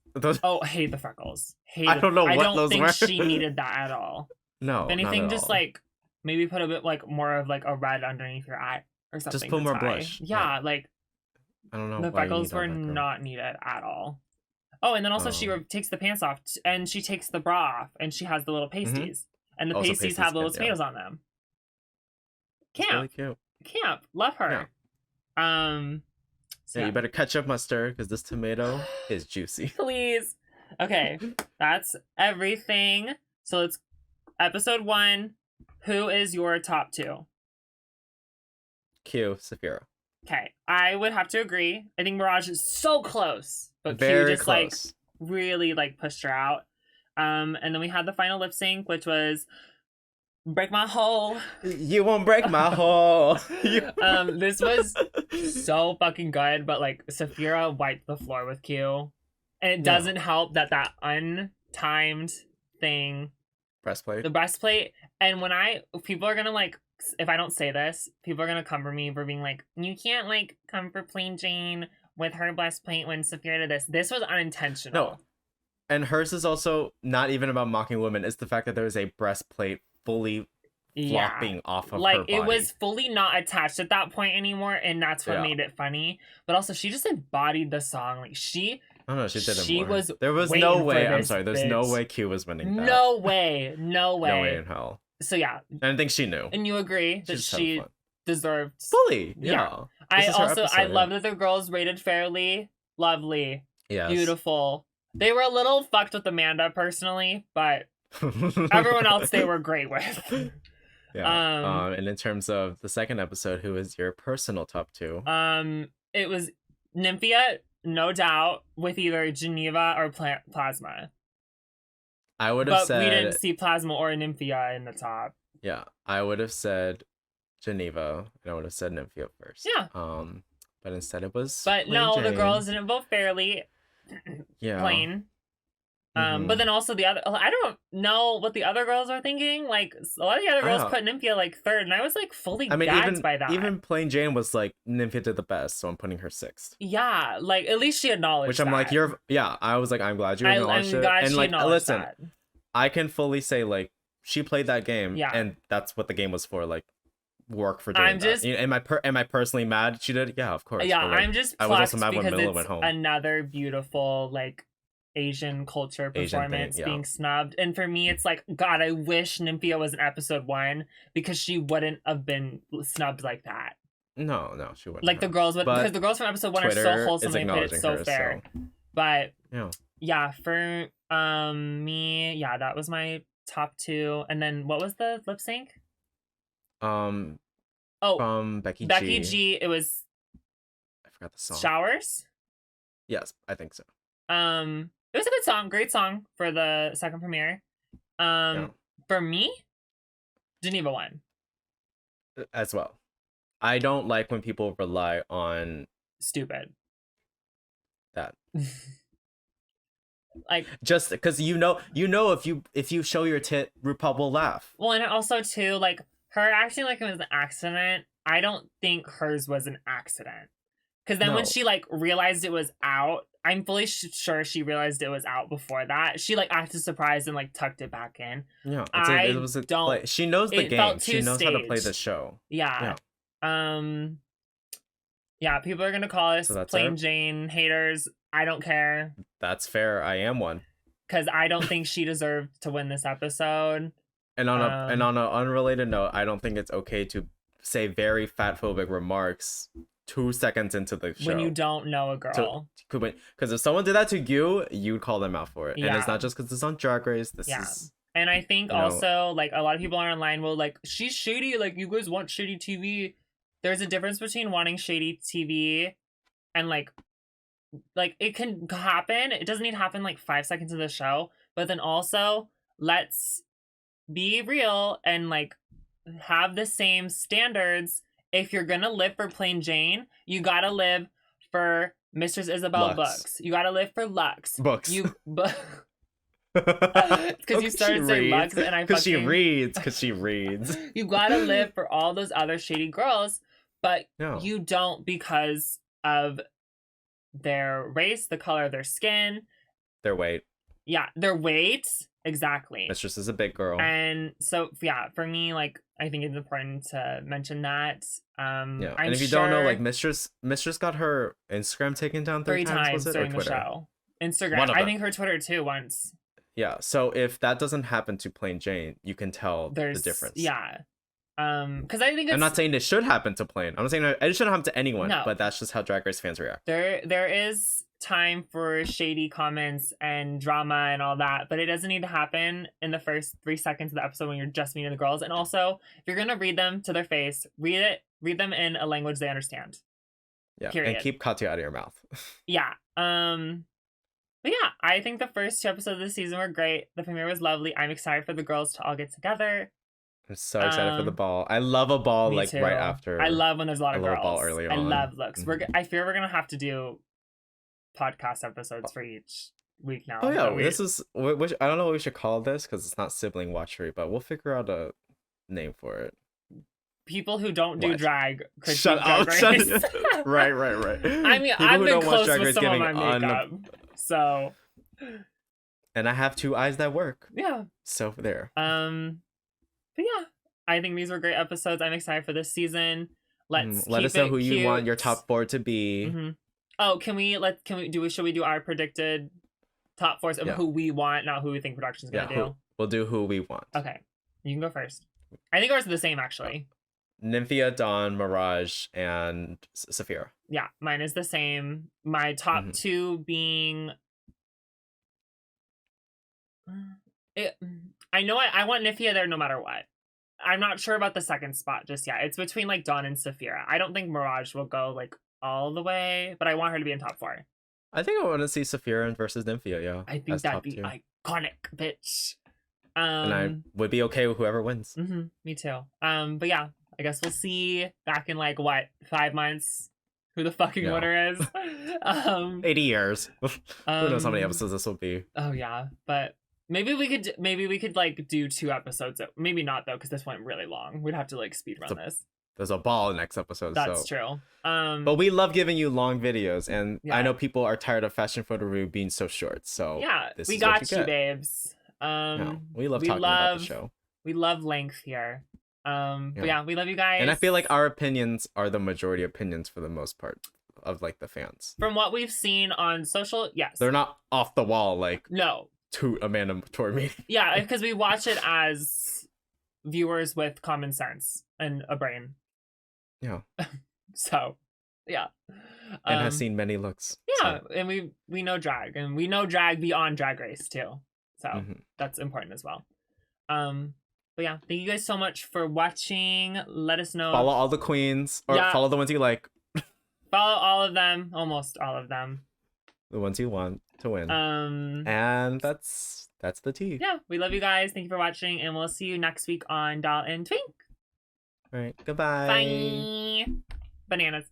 Hate the freckles. I don't know what those were. I don't think she needed that at all. No, if anything, just like maybe put a bit like more of like a red underneath your eye or something. Just put more blush. Yeah, like I don't know. The freckles were not needed at all. Oh, and then also she takes the pants off and she takes the bra off and she has the little pasties and the pasties have little tomatoes on them. Camp, really cute. Camp, love her. Yeah. So you better catch up, Mustard, because this tomato is juicy. Please. Okay, that's everything. So it's episode 1. Who is your top 2? Q, Saphira. Okay, I would have to agree. I think Mirage is so close, but Very Q just close. like really like pushed her out. And then we had the final lip sync, which was "Break My Hole." You won't break my hole. This was so fucking good, but like Saphira wiped the floor with Q, and it doesn't help that untimed thing, breastplate. the breastplate. And when people are gonna like, if I don't say this, people are gonna come for me for being like, you can't like come for Plain Jane with her breastplate when Saphira did this. This was unintentional. No, and hers is also not even about mocking women. It's the fact that there is a breastplate fully flopping off of her body. It was fully not attached at that point anymore, and that's what made it funny. But also, she just embodied the song. Like she. Oh no, she didn't. She was. There was no way. I'm sorry. There's no way Q was winning that. No way. No way. No way in hell. So yeah. And I think she knew. And you agree that she deserved fully. Yeah. I love that the girls rated fairly. Lovely. Yes. Beautiful. They were a little fucked with Amanda personally, but everyone else they were great with. Yeah. And in terms of the second episode, who is your personal top two? It was Nymphia, no doubt, with either Geneva or Plasma. I would have said, but we didn't see Plasma or Nymphia in the top. Yeah, I would have said Geneva, and I would have said Nymphia first. Yeah. But instead it was. But no, Jane. The girls didn't vote fairly. Yeah. Plain. But then also the other, I don't know what the other girls are thinking. Like a lot of the other girls put Nymphia like third, and I was like fully gagged by that. Even Plain Jane was like, Nymphia did the best, so I'm putting her sixth. Yeah, like at least she acknowledged. Which I'm like, I was like, I'm glad you acknowledged it. And like, listen, that. I can fully say like she played that game, and that's what the game was for. Like, work for doing that. Am I personally mad she did? Yeah, of course. Yeah, like, I'm just I was also mad because when Mila it's went home. Another beautiful like Asian culture performance being snubbed, and for me it's like, God, I wish Nymphia was in episode 1 because she wouldn't have been snubbed like that. No, she wouldn't. Like the girls would, because the girls from episode 1 Twitter are so wholesome, they played it so fair. So. But yeah, for me, that was my top 2. And then what was the lip sync? From Becky G. It was. I forgot the song. Showers. Yes, I think so. It was a good song, great song for the second premiere. For me, Geneva won. As well. I don't like when people rely on stupid. That. Like just because if you show your tit, RuPaul will laugh. Well, and also too, like her acting like it was an accident. I don't think hers was an accident. Because then when she like realized it was out, I'm fully sure she realized it was out before that. She like acted surprised and like tucked it back in. Yeah, it was a play. She knows the game. She knows how to play the show. Yeah. Yeah, people are gonna call us Plain Jane haters. I don't care. That's fair. I am one. Because I don't think she deserved to win this episode. And on an unrelated note, I don't think it's okay to say very fatphobic remarks 2 seconds into the show when you don't know a girl. Because if someone did that to you, you'd call them out for it. And it's not just because it's on Drag Race. This is. And I think also, like, a lot of people are online will like, she's shady. Like, you guys want shady TV. There's a difference between wanting shady TV and like it can happen. It doesn't need to happen like 5 seconds of the show. But then also, let's be real and like have the same standards. If you're gonna live for Plain Jane, you gotta live for Mistress Isabel books. You gotta live for Lux. Books. Because you started saying Lux and I Because she reads. You gotta live for all those other shady girls, but you don't because of their race, the color of their skin. Their weight. Yeah, their weight. Exactly. Mistress is a big girl. And so, for me, like, I think it's important to mention that. And if you don't know, like, Mistress got her Instagram taken down 3 times during the show. Instagram. I think her Twitter, too, once. Yeah, so if that doesn't happen to Plain Jane, you can tell the difference. Yeah. Because I think I'm not saying it should happen to Plain. I'm not saying it shouldn't happen to anyone, but that's just how Drag Race fans react. There is time for shady comments and drama and all that, but it doesn't need to happen in the first 3 seconds of the episode when you're just meeting the girls. And also, if you're gonna read them to their face, read it Read them in a language they understand. Yeah, Period. and keep Katya out of your mouth. Yeah. But yeah, I think the first 2 episodes of the season were great. The premiere was lovely. I'm excited for the girls to all get together. I'm so excited for the ball. I love a ball Me like too. right after. I love when there's a lot of love a girls. ball early I on. love looks. I fear we're gonna have to do podcast episodes for each week now. Oh yeah, don't we? this is. Which I don't know what we should call this because it's not sibling watchery, but we'll figure out a name for it. People who don't do What? drag could Shut Drag up! Shut Race. up. Right. I mean, People I've who been don't watch close Drag with Race some of getting my makeup, so and I have 2 eyes that work. yeah. So there. But yeah, I think these were great episodes. I'm excited for this season. Let Keep us know it who you cute. want your top 4 to be. Mm-hmm. Oh, should we do our predicted top 4s of who we want, not who we think production's gonna do? We'll do who we want. Okay, you can go first. I think ours are the same actually. Nymphia, Dawn, Mirage, and Saphira. Yeah, mine is the same. My top 2 being. I know I want Nymphia there no matter what. I'm not sure about the second spot just yet. It's between like Dawn and Saphira. I don't think Mirage will go like all the way, but I want her to be in top 4. I think I want to see Saphira versus Nymphia, yeah. I think that'd be 2. iconic, bitch. And I would be okay with whoever wins. Me too. But yeah, I guess we'll see back in like what 5 months who the fucking winner is. 80 years. Who knows how many episodes this will be? Oh yeah, but maybe we could like do 2 episodes. Maybe not though, because this went really long. We'd have to like speed run this. There's a ball next episode. That's true. But we love giving you long videos, and I know people are tired of fashion photo review being so short. So yeah, this we is got what you, get. babes. We love talking about the show. We love length here. But yeah, we love you guys. And I feel like our opinions are the majority opinions for the most part of like the fans. From what we've seen on social, yes. They're not off the wall like no. To Amanda Tour meeting. Yeah, because we watch it as viewers with common sense and a brain. Yeah. So, yeah. And has seen many looks. Yeah, so. And we know drag, and we know drag beyond Drag Race too. So that's important as well. But yeah, thank you guys so much for watching. Let us know. Follow all the queens, or follow the ones you like. Follow all of them, almost all of them. The ones you want to win. And that's the tea. Yeah, we love you guys. Thank you for watching, and we'll see you next week on Doll and Twink. All right, goodbye. Bye. Bananas.